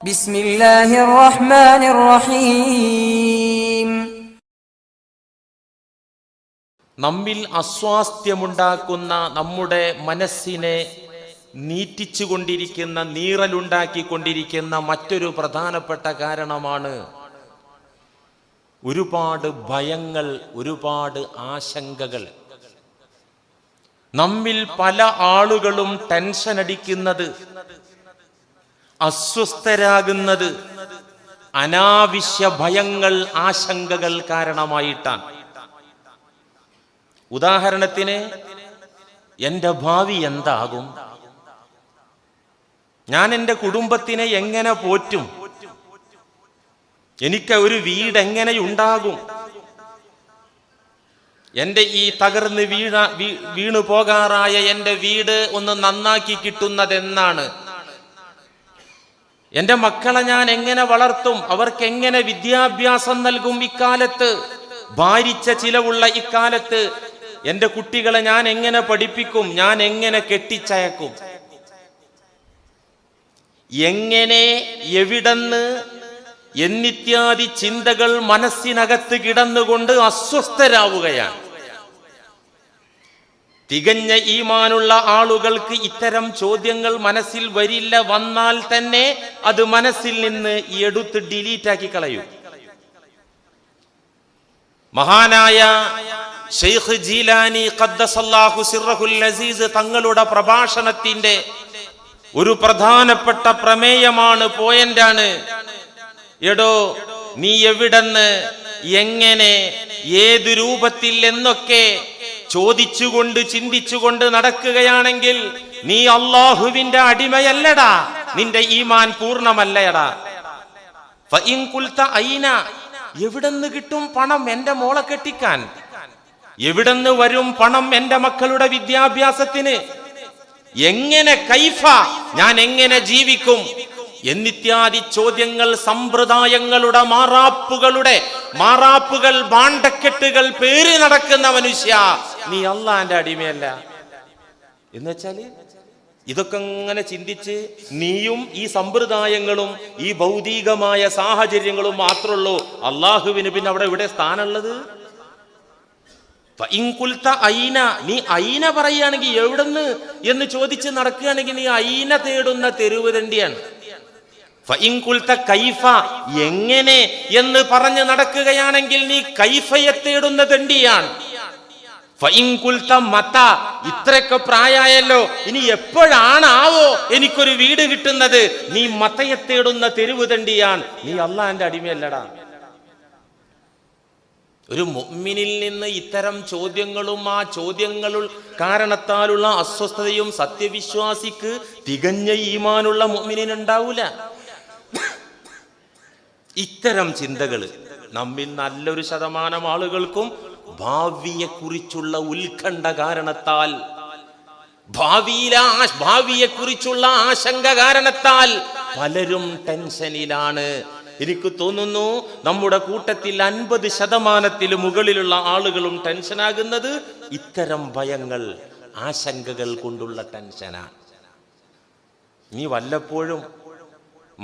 ബിസ്മില്ലാഹിർ റഹ്മാനിർ റഹീം. നമ്മിൽ അസ്വാസ്ഥ്യമുണ്ടാക്കുന്ന, നമ്മുടെ മനസ്സിനെ നീറ്റിച്ചുകൊണ്ടിരിക്കുന്ന, നീറലുണ്ടാക്കിക്കൊണ്ടിരിക്കുന്ന മറ്റൊരു പ്രധാനപ്പെട്ട കാരണമാണ് ഒരുപാട് ഭയങ്ങൾ, ഒരുപാട് ആശങ്കകൾ. നമ്മിൽ പല ആളുകളും ടെൻഷൻ അടിക്കുന്നത്, അസ്വസ്ഥരാകുന്നത് അനാവശ്യ ഭയങ്ങൾ, ആശങ്കകൾ കാരണമായിട്ടാണ്. ഉദാഹരണത്തിന്, എൻ്റെ ഭാവി എന്താകും, ഞാൻ എൻ്റെ കുടുംബത്തിനെ എങ്ങനെ പോറ്റും, എനിക്ക് ഒരു വീട് എങ്ങനെയുണ്ടാകും, എൻ്റെ ഈ തകർന്ന് വീണു പോകാറായ എൻ്റെ വീട് ഒന്ന് നന്നാക്കി കിട്ടുന്നതെന്നാണ്, എൻ്റെ മക്കളെ ഞാൻ എങ്ങനെ വളർത്തും, അവർക്ക് എങ്ങനെ വിദ്യാഭ്യാസം നൽകും, ഇക്കാലത്ത് ഭാരിച്ച ചിലവുള്ള ഇക്കാലത്ത് എൻ്റെ കുട്ടികളെ ഞാൻ എങ്ങനെ പഠിപ്പിക്കും, ഞാൻ എങ്ങനെ കെട്ടിച്ചയക്കും, എങ്ങനെ, എവിടെന്ന് എന്നിത്യാദി ചിന്തകൾ മനസ്സിനകത്ത് കിടന്നുകൊണ്ട് അസ്വസ്ഥരാവുകയാണ്. തികഞ്ഞ ഈമാനുള്ള ആളുകൾക്ക് ഇത്തരം ചോദ്യങ്ങൾ മനസ്സിൽ വരില്ല. വന്നാൽ തന്നെ അത് മനസ്സിൽ നിന്ന് എടുത്ത് ഡിലീറ്റ് ആക്കി കളയും. മഹാനായ ശൈഖ് ജീലാനി ഖദ്ദസല്ലാഹു സിർറഹുൽ അസീസ് തങ്ങളുടെ പ്രഭാഷണത്തിന്റെ ഒരു പ്രധാനപ്പെട്ട പ്രമേയമാണ്, പോയിന്റാണ്, എടോ നീ എവിടെന്ന്, എങ്ങനെ, ഏത് രൂപത്തിൽ എന്നൊക്കെ ചോദിച്ചുകൊണ്ട് ചിന്തിച്ചുകൊണ്ട് നടക്കുകയാണെങ്കിൽ നീ അല്ലാഹുവിന്റെ അടിമയല്ലടാ, നിന്റെ ഈമാൻ പൂർണ്ണമല്ലടാ. ഫഇൻ ഖുൽത ഐന, എവിടെന്ന് കിട്ടും പണം എന്റെ മോളെ കെട്ടിക്കാൻ, എവിടെന്ന് വരും പണം എന്റെ മക്കളുടെ വിദ്യാഭ്യാസത്തിന്, എങ്ങനെ, കൈഫ, ഞാൻ എങ്ങനെ ജീവിക്കും എന്നിത്യാദി ചോദ്യങ്ങൾ, സമ്പ്രദായങ്ങളുടെ മാറാപ്പുകൾ, ഭാണ്ഡക്കെട്ടുകൾ പേര് നടക്കുന്ന മനുഷ്യ, നീ അള്ളാന്റെ അടിമയല്ല. എന്നുവെച്ചാല് ഇതൊക്കെ അങ്ങനെ ചിന്തിച്ച് നീയും ഈ സമ്പ്രദായങ്ങളും ഈ ഭൗതികമായ സാഹചര്യങ്ങളും മാത്രമുള്ളൂ. അള്ളാഹുവിന് പിന്നെ അവിടെ എവിടെ സ്ഥാനമുള്ളത്? ഐന, നീ ഐന പറയുകയാണെങ്കിൽ എവിടെന്ന് എന്ന് ചോദിച്ച് നടക്കുകയാണെങ്കിൽ നീ ഐന തേടുന്ന തെരുവ് തണ്ടിയാണ്. കൈഫ, എങ്ങനെ എന്ന് പറഞ്ഞ് നടക്കുകയാണെങ്കിൽ നീ കൈഫയെ തേടുന്ന തണ്ടിയാണ്. മത, ഇത്രയൊക്കെ പ്രായമായല്ലോ, ഇനി എപ്പോഴാണാവോ എനിക്കൊരു വീട് കിട്ടുന്നത്, നീ മതയെ തേടുന്ന തെരുവ് തണ്ടിയാണ്, നീ അള്ളാന്റെ അടിമയല്ലടാ. ഒരു മുഅ്മിനിൽ നിന്ന് ഇത്തരം ചോദ്യങ്ങളും ആ ചോദ്യങ്ങൾ കാരണത്താലുള്ള അസ്വസ്ഥതയും സത്യവിശ്വാസിക്ക്, തികഞ്ഞ ഈമാനുള്ള മുഅ്മിനിനുണ്ടാവൂല. ഇത്തരം ചിന്തകൾ നമ്മിൽ നല്ലൊരു ശതമാനം ആളുകൾക്കും ഭാവിയെക്കുറിച്ചുള്ള ഉത്കണ്ഠ കാരണത്താൽ, ഭാവിയെക്കുറിച്ചുള്ള ആശങ്ക കാരണത്താൽ പലരും ടെൻഷനിലാണ്. എനിക്ക് തോന്നുന്നു നമ്മുടെ കൂട്ടത്തിൽ 50% മുകളിലുള്ള ആളുകളും ടെൻഷനാകുന്നത് ഇത്തരം ഭയങ്ങൾ, ആശങ്കകൾ കൊണ്ടുള്ള ടെൻഷനാണ്. നീ വല്ലപ്പോഴും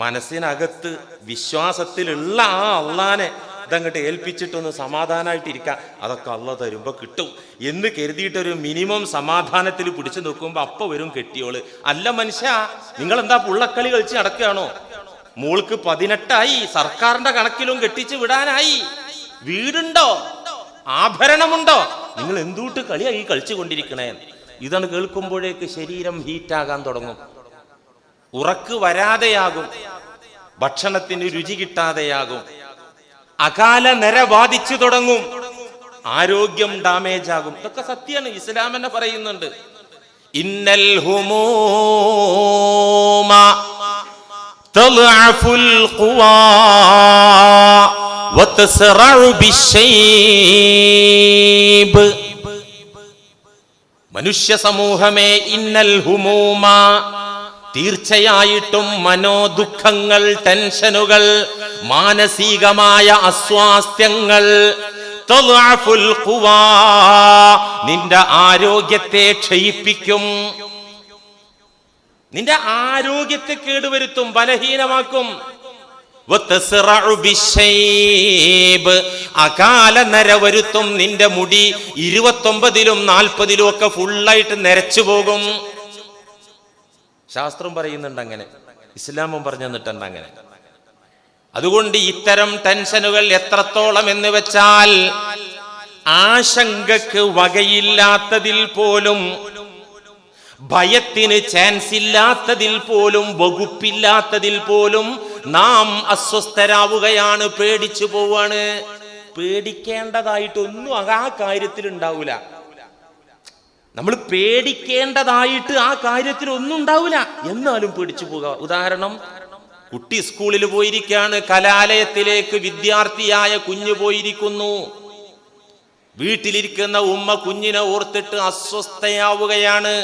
മനസ്സിനകത്ത് വിശ്വാസത്തിലുള്ള ആ അള്ളാനെ ഇതങ്ങോട്ട് ഏൽപ്പിച്ചിട്ടൊന്ന് സമാധാനമായിട്ടിരിക്കാം, അതൊക്കെ അള്ള തരുമ്പോ കിട്ടും എന്ന് കരുതിയിട്ടൊരു മിനിമം സമാധാനത്തിൽ പിടിച്ചു നോക്കുമ്പോ അപ്പൊ വരും കെട്ടിയോള്. അല്ല മനുഷ്യ, നിങ്ങളെന്താ പുള്ളക്കളി കളിച്ച് നടക്കുകയാണോ? മോൾക്ക് 18ആയി, സർക്കാരിന്റെ കണക്കിലും കെട്ടിച്ചു വിടാനായി, വീടുണ്ടോ, ആഭരണമുണ്ടോ, നിങ്ങൾ എന്തൂട്ട് കളിയായി കളിച്ചു കൊണ്ടിരിക്കണേ. ഇതാണ് കേൾക്കുമ്പോഴേക്ക് ശരീരം ഹീറ്റാകാൻ തുടങ്ങും, ഉറക്ക് വരാതെയാകും, ഭക്ഷണത്തിന് രുചി കിട്ടാതെയാകും, അകാല നര ബാധിച്ചു തുടങ്ങും, ആരോഗ്യം ഡാമേജ് ആകും. ഇതൊക്കെ സത്യമാണ്, ഇസ്ലാം തന്നെ പറയുന്നുണ്ട്. ഇന്നൽ ഹുമൂമ തദ്അഫുൽ ഖുവാ വതസ്റഉ ബിശ്ശൈബ്. മനുഷ്യ സമൂഹമേ, ഇന്നൽ ഹുമൂമ, തീർച്ചയായിട്ടും മനോദുഃഖങ്ങൾ, ടെൻഷനുകൾ, മാനസികമായ അസ്വാസ്ഥ്യങ്ങൾ, തദ്അഫുൽ ഖുവാ, നിന്റെ ആരോഗ്യത്തെ ക്ഷയിപ്പിക്കും. നിന്റെ ആരോഗ്യത്തെ കേടുവരുത്തും, ബലഹീനമാക്കും. അകാല നര വരുത്തും. നിന്റെ മുടി 29-ലും 40-ലും ഒക്കെ ഫുള്ളായിട്ട് നരച്ചു പോകും. ശാസ്ത്രം പറയുന്നുണ്ട് അങ്ങനെ, ഇസ്ലാമും പറഞ്ഞു തന്നിട്ടുണ്ട് അങ്ങനെ. അതുകൊണ്ട് ഇത്തരം ടെൻഷനുകൾ എത്രത്തോളം എന്ന് വെച്ചാൽ, ആശങ്കക്ക് വകയില്ലാത്തതിൽ പോലും, ഭയത്തിന് ചാൻസ് ഇല്ലാത്തതിൽ പോലും, വകുപ്പില്ലാത്തതിൽ പോലും നാം അസ്വസ്ഥരാവുകയാണ്, പേടിച്ചു പോവാണ്. പേടിക്കേണ്ടതായിട്ടൊന്നും ആ കാര്യത്തിൽ ഉണ്ടാവൂല. നമ്മൾ പേടിക്കേണ്ടതായിട്ട് ആ കാര്യത്തിൽ ഒന്നും ഉണ്ടാവില്ല, എന്നാലും പേടിച്ചു പോവുക. ഉദാഹരണം, കുട്ടി സ്കൂളിൽ പോയിരിക്കുകയാണ്, കലാലയത്തിലേക്ക് വിദ്യാർത്ഥിയായ കുഞ്ഞു പോയിരിക്കുന്നു. വീട്ടിലിരിക്കുന്ന ഉമ്മ കുഞ്ഞിനെ ഓർത്തിട്ട് അസ്വസ്ഥയാവുകയാണ്.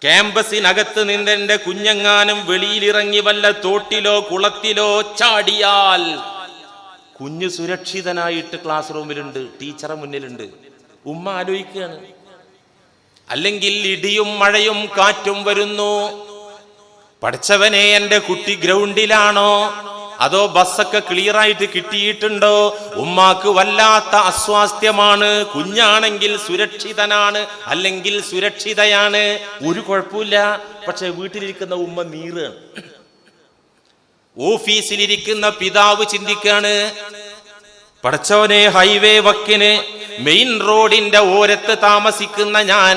ക്യാമ്പസിനകത്ത് നിന്നെന്റെ കുഞ്ഞെങ്ങാനും വെളിയിലിറങ്ങി വല്ല തോട്ടിലോ കുളത്തിലോ ചാടിയാൽ, കുഞ്ഞ് സുരക്ഷിതനായിട്ട് ക്ലാസ് റൂമിലുണ്ട്, ടീച്ചറെ മുന്നിലുണ്ട്, ഉമ്മ ആലോചിക്കുകയാണ്. അല്ലെങ്കിൽ ഇടിയും മഴയും കാറ്റും വരുന്നു, പഠിച്ചവനെ എന്റെ കുട്ടി ഗ്രൗണ്ടിലാണോ അതോ ബസ്സൊക്കെ ക്ലിയർ ആയിട്ട് കിട്ടിയിട്ടുണ്ടോ? ഉമ്മാക്ക് വല്ലാത്ത അസ്വാസ്ഥ്യമാണ്. കുഞ്ഞാണെങ്കിൽ സുരക്ഷിതനാണ്, അല്ലെങ്കിൽ സുരക്ഷിതയാണ്, ഒരു കുഴപ്പമില്ല. പക്ഷെ വീട്ടിലിരിക്കുന്ന ഉമ്മ നീറാണ്. ഓഫീസിലിരിക്കുന്ന പിതാവ് ചിന്തിക്കാണ്, പടച്ചവനെ, ഹൈവേ വക്കിന് മെയിൻ റോഡിന്റെ ഓരത്ത് താമസിക്കുന്ന ഞാൻ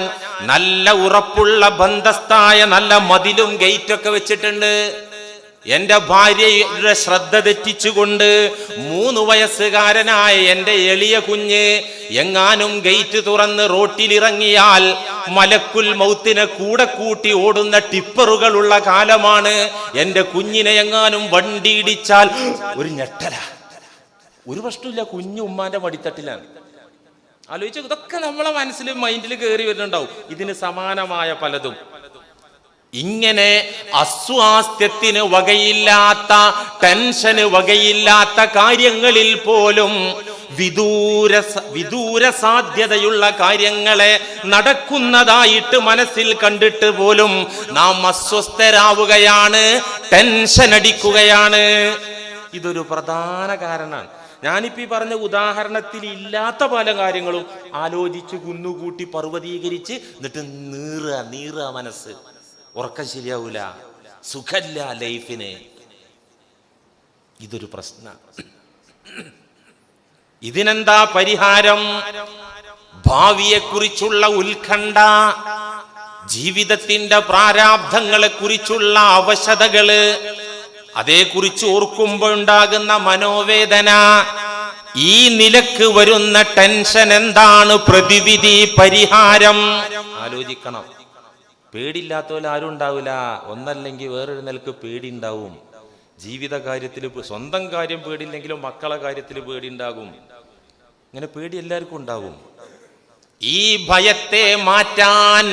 നല്ല ഉറപ്പുള്ള ബന്ധസ്ഥായ നല്ല മതിലും ഗേറ്റൊക്കെ വെച്ചിട്ടുണ്ട്. എന്റെ ഭാര്യയുടെ ശ്രദ്ധ തെറ്റിച്ചുകൊണ്ട് 3 വയസ്സുകാരനായ എന്റെ എളിയ കുഞ്ഞ് എങ്ങാനും ഗേറ്റ് തുറന്ന് റോട്ടിലിറങ്ങിയാൽ മലക്കുൽ മൗത്തിനെ കൂടെ കൂട്ടി ഓടുന്ന ടിപ്പറുകളുള്ള കാലമാണ്. എന്റെ കുഞ്ഞിനെ എങ്ങാനും വണ്ടി ഇടിച്ചാൽ ഒരു ഞെട്ടല, ഒരു പ്രശ്നമില്ല, കുഞ്ഞു ഉമ്മാന്റെ മടിത്തട്ടിലാണ്. ആലോചിച്ചു, ഇതൊക്കെ നമ്മളെ മനസ്സിൽ മൈൻഡിൽ കയറി വരുന്നുണ്ടാവും. ഇതിന് സമാനമായ പലതും. ഇങ്ങനെ അസ്വാസ്ഥ്യത്തിന് വകയില്ലാത്ത, ടെൻഷന് വകയില്ലാത്ത കാര്യങ്ങളിൽ പോലും, വിദൂര സാധ്യതയുള്ള കാര്യങ്ങളെ നടക്കുന്നതായിട്ട് മനസ്സിൽ കണ്ടിട്ട് പോലും നാം അസ്വസ്ഥരാവുകയാണ്, ടെൻഷൻ അടിക്കുകയാണ്. ഇതൊരു പ്രധാന കാരണമാണ്. ഞാനിപ്പോ ഈ പറഞ്ഞ ഉദാഹരണത്തിൽ ഇല്ലാത്ത പല കാര്യങ്ങളും ആലോചിച്ച് കുന്നുകൂട്ടി പർവ്വതീകരിച്ച് എന്നിട്ട് നീറുക മനസ്സ്. ഉറക്കം ശരിയാവൂല, സുഖല്ല ലൈഫിന്. ഇതൊരു പ്രശ്നം. ഇതിനെന്താ പരിഹാരം? ഭാവിയെക്കുറിച്ചുള്ള ഉത്കണ്ഠ, ജീവിതത്തിന്റെ പ്രാരാബ്ധങ്ങളെ കുറിച്ചുള്ള അവശതകള്, അതേക്കുറിച്ച് ഓർക്കുമ്പോൾ ഉണ്ടാകുന്ന മനോവേദന, ഈ നിലക്ക് വരുന്ന ടെൻഷൻ എന്താണ് പ്രതിവിധി, പരിഹാരം? ആലോചിക്കണം. പേടിയില്ലാത്തവരെ ആരും ഉണ്ടാവില്ല. ഒന്നല്ലെങ്കിൽ വേറൊരു നിലക്ക് പേടി ഉണ്ടാവും. ജീവിത കാര്യത്തിൽ, സ്വന്തം കാര്യം പേടിയില്ലെങ്കിലും മക്കളെ കാര്യത്തിൽ പേടി ഉണ്ടാകും. ഇങ്ങനെ പേടി എല്ലാവർക്കും ഉണ്ടാകും. ഈ ഭയത്തെ മാറ്റാൻ,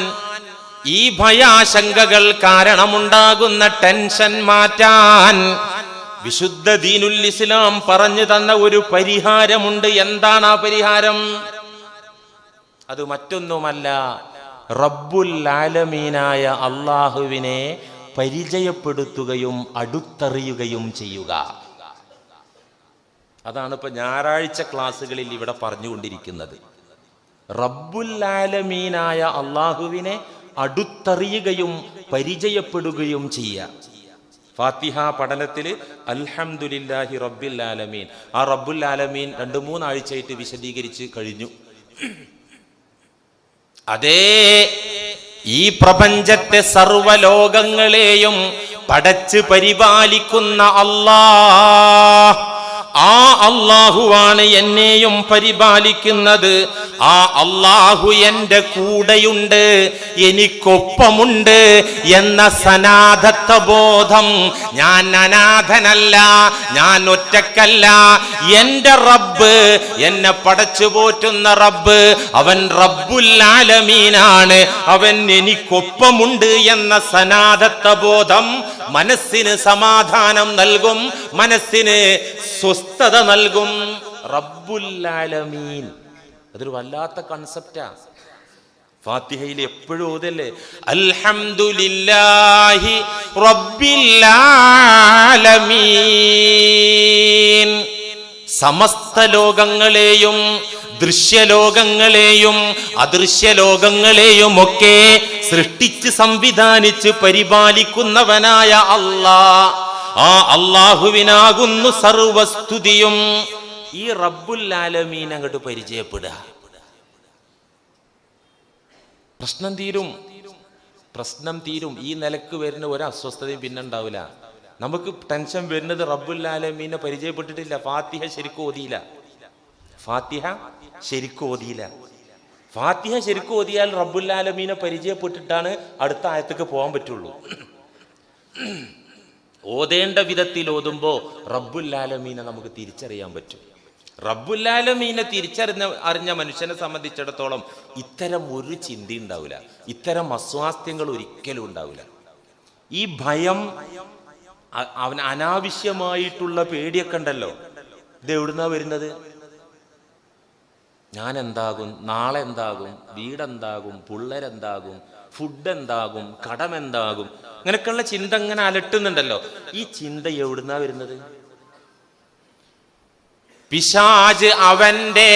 ഈ ഭയാശങ്കകൾ കാരണമുണ്ടാകുന്ന ടെൻഷൻ മാറ്റാൻ വിശുദ്ധ ദീനുൽ ഇസ്ലാം പറഞ്ഞു തന്ന ഒരു പരിഹാരമുണ്ട്. എന്താണ് ആ പരിഹാരം? അത് മറ്റൊന്നുമല്ല, റബ്ബുൽ ആലമീനായ അള്ളാഹുവിനെ പരിചയപ്പെടുത്തുകയും അടുത്തറിയുകയും ചെയ്യുക. അതാണ് ഇപ്പൊ ഞായറാഴ്ച ക്ലാസ്സുകളിൽ ഇവിടെ പറഞ്ഞുകൊണ്ടിരിക്കുന്നത്. റബ്ബുൽ ആലമീനായ അള്ളാഹുവിനെ അടുത്തറിയുകയും പരിചയപ്പെടുകയും ചെയ്യുക. ഫാത്തിഹ പഠനത്തിൽ അൽഹംദുലില്ലാഹി റബ്ബിൽ ആലമീൻ, ആ റബ്ബുൽ ആലമീൻ 2-3 ആഴ്ചയായിട്ട് വിശദീകരിച്ച് കഴിഞ്ഞു. അതേ, ഈ പ്രപഞ്ചത്തെ സർവലോകങ്ങളെയും പടച്ച് പരിപാലിക്കുന്ന അല്ലാഹ്, ആ അല്ലാഹുവാണ് എന്നെയും പരിപാലിക്കുന്നത്. ആ അല്ലാഹു എന്റെ കൂടെയുണ്ട്, എനിക്കൊപ്പമുണ്ട് എന്ന സനാഥത്വ ബോധം. ഞാൻ അനാഥനല്ല, ഞാൻ ഒറ്റക്കല്ല. എന്റെ റബ്ബ്, എന്നെ പടച്ചു പോറ്റുന്ന റബ്ബ്, അവൻ റബ്ബുൽ ആലമീനാണ്, അവൻ എനിക്കൊപ്പമുണ്ട് എന്ന സനാഥത്വ ബോധം മനസ്സിന് സമാധാനം നൽകും, മനസ്സിന് സ്വസ്ഥത നൽകും. റബ്ബുൽ ആലമീൻ അതൊരു വല്ലാത്ത കൺസെപ്റ്റാ. ഫാത്തിഹയിൽ എപ്പോഴും ഓതല്ലേ അൽഹംദുലില്ലാഹി റബ്ബിൽ ആലമീൻ. സമസ്ത ലോകങ്ങളെയും ദൃശ്യലോകങ്ങളെയും അദൃശ്യലോകങ്ങളെയും ഒക്കെ സൃഷ്ടിച്ച് സംവിധാനിച്ച് പരിപാലിക്കുന്നവനായ അല്ലാഹ്, ആ അല്ലാഹുവിനാകുന്നു സർവസ്തുതിയും. ഈ റബ്ബുൽ ആലമീൻ അങ്ങോട്ട് പരിചയപ്പെടുക, പ്രശ്നം തീരും. ഈ നിലക്ക് വരുന്ന ഒരു അസ്വസ്ഥതയും പിന്നെ ഉണ്ടാവില്ല. നമുക്ക് ടെൻഷൻ വരുന്നത് റബ്ബുൽ ആലമീനെ പരിചയപ്പെട്ടിട്ടില്ല, ഫാത്തിഹ ശരിക്കും ഓതിയില്ല. ഫാത്തിഹ ശരിക്കും ഓതിയാൽ റബ്ബുൽ ആലമീനെ പരിചയപ്പെട്ടിട്ടാണ് അടുത്ത ആയത്തേക്ക് പോകാൻ പറ്റുള്ളൂ. ഓതേണ്ട വിധത്തിൽ ഓതുമ്പോൾ റബ്ബുൽ ആലമീനെ നമുക്ക് തിരിച്ചറിയാൻ പറ്റും. റബ്ബുൽ ആലമീനെ അറിഞ്ഞ മനുഷ്യനെ സംബന്ധിച്ചിടത്തോളം ഇത്തരം ഒരു ചിന്ത ഉണ്ടാവില്ല, ഇത്തരം അസ്വാസ്ഥ്യങ്ങൾ ഒരിക്കലും ഉണ്ടാവില്ല. ഈ ഭയം, അവൻ അനാവശ്യമായിട്ടുള്ള പേടിയൊക്കെ ഉണ്ടല്ലോ, ഇത് എവിടുന്നാ വരുന്നത്? ഞാൻ എന്താകും, നാളെ എന്താകും, വീടെന്താകും, പിള്ളേരെന്താകും, ഫുഡ് എന്താകും, കടമെന്താകും, അങ്ങനെയൊക്കെയുള്ള ചിന്ത ഇങ്ങനെ അലട്ടുന്നുണ്ടല്ലോ. ഈ ചിന്ത എവിടുന്നാ വരുന്നത്? പിശാച് അവന്റെ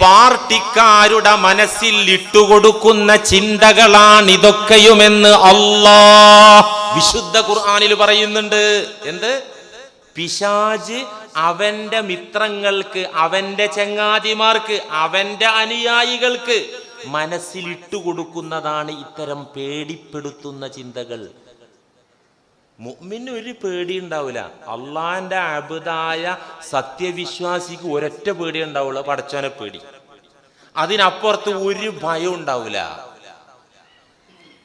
പാർട്ടിക്കാരുടെ മനസ്സിൽ ഇട്ടുകൊടുക്കുന്ന ചിന്തകളാണിതൊക്കെയുമെന്ന് അല്ലാഹ് വിശുദ്ധ ഖുർആനിൽ പറയുന്നുണ്ട്. എന്ത്? പിശാച് അവന്റെ മിത്രങ്ങൾക്ക്, അവന്റെ ചങ്ങാതിമാർക്ക്, അവന്റെ അനുയായികൾക്ക് മനസ്സിൽ ഇട്ടുകൊടുക്കുന്നതാണ് ഇത്തരം പേടിപ്പെടുത്തുന്ന ചിന്തകൾ. മുഅ്മിന് ഒരു പേടി ഉണ്ടാവില്ല. അള്ളാന്റെ അബ്ദായ സത്യവിശ്വാസിക്ക് ഒരൊറ്റ പേടി ഉണ്ടാവുള്ളൂ, പടച്ചോനെ പേടി. അതിനപ്പുറത്ത് ഒരു ഭയം ഉണ്ടാവില്ല.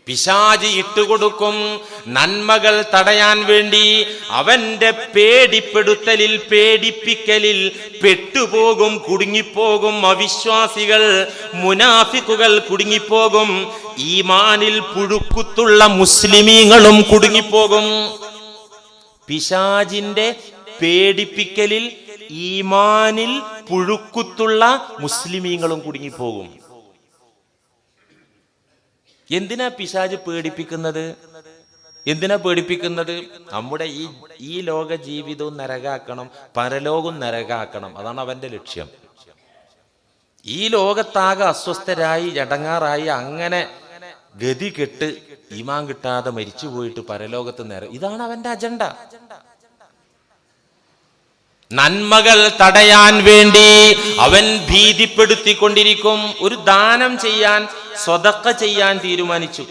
പിശാച് ഇട്ടുകൊടുക്കും നന്മകൾ തടയാൻ വേണ്ടി. അവന്റെ പേടിപ്പെടുത്തലിൽ, പേടിപ്പിക്കലിൽ പെട്ടുപോകും, കുടുങ്ങിപ്പോകും അവിശ്വാസികൾ, മുനാഫിക്കുകൾ കുടുങ്ങിപ്പോകും. ഈമാനിൽ പുഴുക്കുത്തുള്ള മുസ്ലിമീങ്ങളും കുടുങ്ങിപ്പോകും. പിശാചിന്റെ പേടിപ്പിക്കലിൽ ഈമാനിൽ പുഴുക്കുത്തുള്ള മുസ്ലിമീങ്ങളും കുടുങ്ങിപ്പോകും. എന്തിനാ പിശാച് പേടിപ്പിക്കുന്നത്? നമ്മുടെ ഈ ലോക ജീവിതവും നരകാക്കണം, പരലോകവും നരകാക്കണം. അതാണ് അവന്റെ ലക്ഷ്യം. ഈ ലോകത്താകെ അസ്വസ്ഥരായി, ജടങ്ങാറായി, അങ്ങനെ ഗതി കെട്ട് ഈമാൻ കിട്ടാതെ മരിച്ചു പോയിട്ട് പരലോകത്ത് ഇതാണ് അവന്റെ അജണ്ട. നന്മകൾ തടയാൻ വേണ്ടി അവൻ ഭീതിപ്പെടുത്തിക്കൊണ്ടിരിക്കും. ഒരു ദാനം ചെയ്യാൻ, സ്വതക്ക ചെയ്യാൻ തീരുമാനിച്ചു.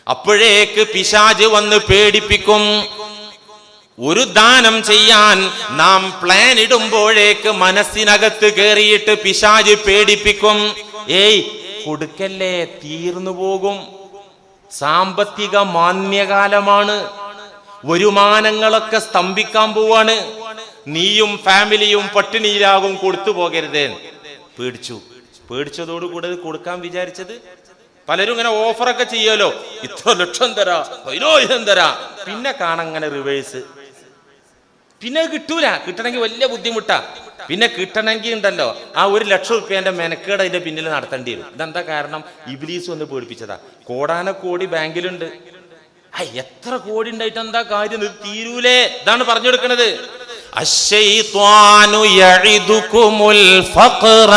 അപ്പോഴേക്ക് പിശാച് വന്ന് പേടിപ്പിക്കും. ഒരു ദാനം ചെയ്യാൻ നാം പ്ലാൻ ഇടുമ്പോഴേക്ക് മനസ്സിനകത്ത് കയറിയിട്ട് പിശാച് പേടിപ്പിക്കും. ഏയ് കൊടുക്കല്ലേ, തീർന്നു പോകും, സാമ്പത്തിക മാന്യകാലമാണ്, വരുമാനങ്ങളൊക്കെ സ്തംഭിക്കാൻ പോവാണ്, നീയും ഫാമിലിയും പട്ടിണിയിലാകും, കൊടുത്തു പോകരുതേ. പേടിച്ചതോടുകൂടെ കൊടുക്കാൻ വിചാരിച്ചത്. പലരും ഇങ്ങനെ ഓഫറൊക്കെ ചെയ്യല്ലോ, ഇത്ര ലക്ഷം തരാ, 10,000 തരാ, പിന്നെ കാണങ്ങനെ റിവേഴ്സ്. പിന്നെ കിട്ടൂല. കിട്ടണമെങ്കിൽ വലിയ ബുദ്ധിമുട്ടാ. പിന്നെ കിട്ടണമെങ്കിൽ ഉണ്ടല്ലോ ആ 1,00,000 റുപ്യന്റെ മെനക്കേട് അതിന്റെ പിന്നിൽ നടത്തേണ്ടി വരും. ഇതെന്താ കാരണം? ഇബ്ലീസ് ഒന്ന് പേടിപ്പിച്ചതാ. കോടാനക്കോടി ബാങ്കിലുണ്ട്. എത്ര കോടി ഉണ്ടായിട്ട് എന്താ കാര്യം? ഇത് തീരൂലേ? ഇതാണ് പറഞ്ഞു കൊടുക്കുന്നത്. അശ്ശൈത്വാനു യഇദുകുമുൽ ഫഖറ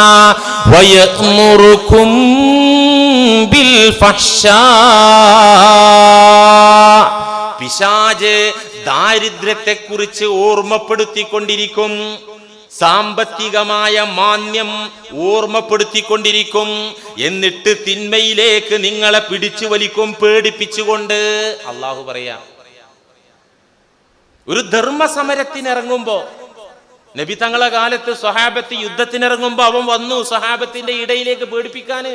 വയഅ്മുറുകും ബിൽ ഫഹ്ശാ. പിശാച് ദാരിദ്ര്യത്തെക്കുറിച്ച് ഓർമ്മപ്പെടുത്തിക്കൊണ്ടിരിക്കും, സാമ്പത്തികമായ മാന്യം ഓർമ്മപ്പെടുത്തിക്കൊണ്ടിരിക്കും. എന്നിട്ട് തിന്മയിലേക്ക് നിങ്ങളെ പിടിച്ചു വലിക്കും, പേടിപ്പിച്ചുകൊണ്ട്. അള്ളാഹു പറയാം, ഒരു ധർമ്മസമരത്തിനിറങ്ങുമ്പോ, നബി തങ്ങളെ കാലത്ത് സ്വഹാബത്ത് യുദ്ധത്തിനിറങ്ങുമ്പോ അവൻ വന്നു സ്വഹാബത്തിന്റെ ഇടയിലേക്ക് പേടിപ്പിക്കാന്.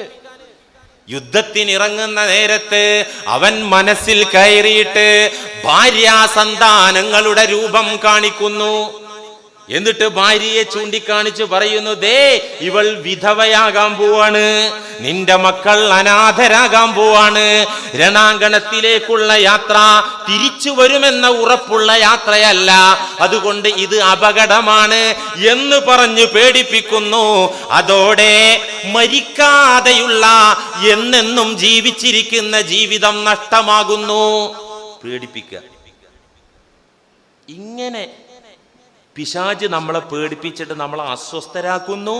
യുദ്ധത്തിനിറങ്ങുന്ന നേരത്ത് അവൻ മനസ്സിൽ കയറിയിട്ട് ഭാര്യാസന്താനങ്ങളുടെ രൂപം കാണിക്കുന്നു. എന്നിട്ട് ഭാര്യയെ ചൂണ്ടിക്കാണിച്ച് പറയുന്നു, ദേ ഇവൾ വിധവയാകാൻ പോവാണ്, നിന്റെ മക്കൾ അനാഥരാകാൻ പോവാണ്, രണാങ്കണത്തിലേക്കുള്ള യാത്ര തിരിച്ചു വരുമെന്ന ഉറപ്പുള്ള യാത്രയല്ല, അതുകൊണ്ട് ഇത് അപകടമാണ് എന്ന് പറഞ്ഞു പേടിപ്പിക്കുന്നു. അതോടെ മരിക്കാതെയുള്ള എന്നെന്നും ജീവിച്ചിരിക്കുന്ന ജീവിതം നഷ്ടമാകുന്നു. പേടിപ്പിക്കുക. ഇങ്ങനെ പിശാച് നമ്മളെ പേടിപ്പിച്ചിട്ട് നമ്മളെ അസ്വസ്ഥരാക്കുന്നു,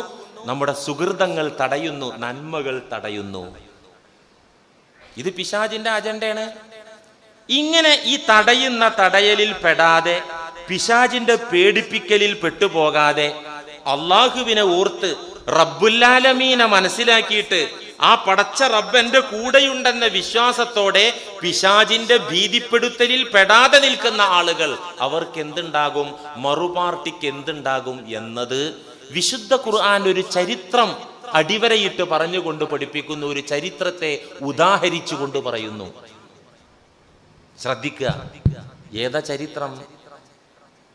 നമ്മുടെ സുഹൃതങ്ങൾ തടയുന്നു, നന്മകൾ തടയുന്നു. ഇത് പിശാചിന്റെ അജണ്ടയാണ്. ഇങ്ങനെ ഈ തടയലിൽ പെടാതെ, പിശാചിന്റെ പേടിപ്പിക്കലിൽ പെട്ടുപോകാതെ, അള്ളാഹുവിനെ ഓർത്ത് റബ്ബുൽ-ആലമീനെ മനസ്സിലാക്കിയിട്ട് ആ പടച്ച റബ്ബ് എന്റെ കൂടെയുണ്ടെന്ന വിശ്വാസത്തോടെ പിശാചിന്റെ ഭീതിപ്പെടുത്തലിൽ പെടാതെ നിൽക്കുന്ന ആളുകൾ, അവർക്ക് എന്തുണ്ടാകും, മറുപാർട്ടിക്ക് എന്തുണ്ടാകും എന്നത് വിശുദ്ധ ഖുർആൻ ഒരു ചരിത്രം അടിവരയിട്ട് പറഞ്ഞുകൊണ്ട് പഠിപ്പിക്കുന്നു. ഒരു ചരിത്രത്തെ ഉദാഹരിച്ചുകൊണ്ട് പറയുന്നു. ശ്രദ്ധിക്കുക. ഏതാ ചരിത്രം?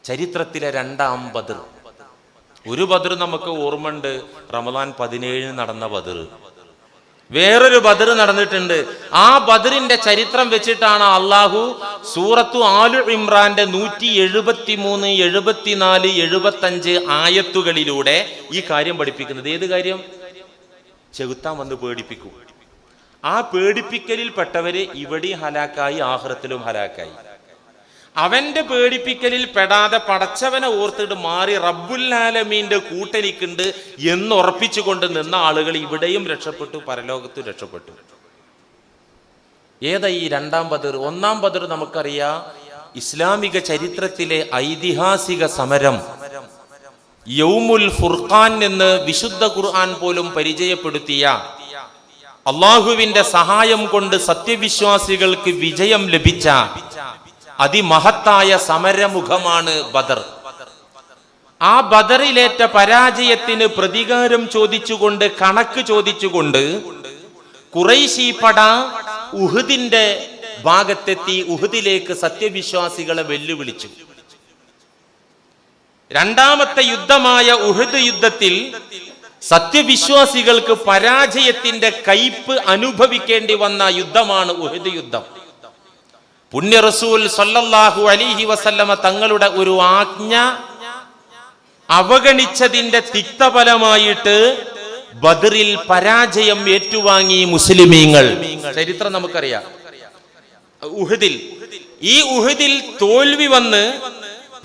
ചരിത്രത്തിലെ രണ്ടാം ബദർ. ഒരു ബദർ നമുക്ക് ഓർമ്മയുണ്ട്, റമദാൻ 17 നടന്ന ബദർ. വേറൊരു ബദർ നടന്നിട്ടുണ്ട്. ആ ബദറിന്റെ ചരിത്രം വെച്ചിട്ടാണ് അള്ളാഹു സൂറത്തു ആലു ഇമ്രാന്റെ 173, 74, 75 ആയത്തുകളിലൂടെ ഈ കാര്യം പഠിപ്പിക്കുന്നത്. ഏത് കാര്യം? ചെകുത്താൻ വന്ന് പേടിപ്പിക്കും. ആ പേടിപ്പിക്കലിൽ പെട്ടവര് ഇവിടെയും ഹലാക്കായി, ആഖിറത്തിലും ഹലാക്കായി. അവന്റെ പേടിപ്പിക്കലിൽ പെടാതെ പടച്ചവനെ ഓർത്തിട്ട് മാറി റബ്ബുൽ-ആലമീന്റെ കൂട്ടനിക്കുണ്ട് എന്ന് ഉറപ്പിച്ചുകൊണ്ട് നിന്ന ആളുകൾ ഇവിടെയും രക്ഷപ്പെട്ടു, പരലോകത്തും രക്ഷപ്പെട്ടു. ഏതാ ഈ രണ്ടാം ബദർ? ഒന്നാം ബദർ നമുക്കറിയാം, ഇസ്ലാമിക ചരിത്രത്തിലെ ഐതിഹാസിക സമരം, യൗമുൽ ഫുർഖാൻ എന്ന് വിശുദ്ധ ഖുർആൻ പോലും പരിചയപ്പെടുത്തിയ, അള്ളാഹുവിന്റെ സഹായം കൊണ്ട് സത്യവിശ്വാസികൾക്ക് വിജയം ലഭിച്ച അതിമഹത്തായ സമരമുഖമാണ് ബദർ. ആ ബദറിലേറ്റ പരാജയത്തിന് പ്രതികാരം ചോദിച്ചുകൊണ്ട്, കണക്ക് ചോദിച്ചുകൊണ്ട് ഖുറൈശി പട ഉഹുദിന്റെ ഭാഗത്തെത്തി ഉഹുദിലേക്ക് സത്യവിശ്വാസികളെ വെല്ലുവിളിച്ചു. രണ്ടാമത്തെ യുദ്ധമായ ഉഹുദ് യുദ്ധത്തിൽ സത്യവിശ്വാസികൾക്ക് പരാജയത്തിന്റെ കയ്പ് അനുഭവിക്കേണ്ടി വന്ന യുദ്ധമാണ് ഉഹുദ് യുദ്ധം. പുണ്യ റസൂൽ സല്ലല്ലാഹു അലൈഹി വസല്ലമ തങ്ങളുടെ ഒരു ആജ്ഞ അവഗണിച്ചതിന്റെ തിക്തഫലമായിട്ട് ബദറിൽ പരാജയം ഏറ്റുവാങ്ങി മുസ്ലിമീങ്ങൾ. ചരിത്രം നമുക്കറിയാം. ഈ ഉഹുദിൽ തോൽവി വന്ന്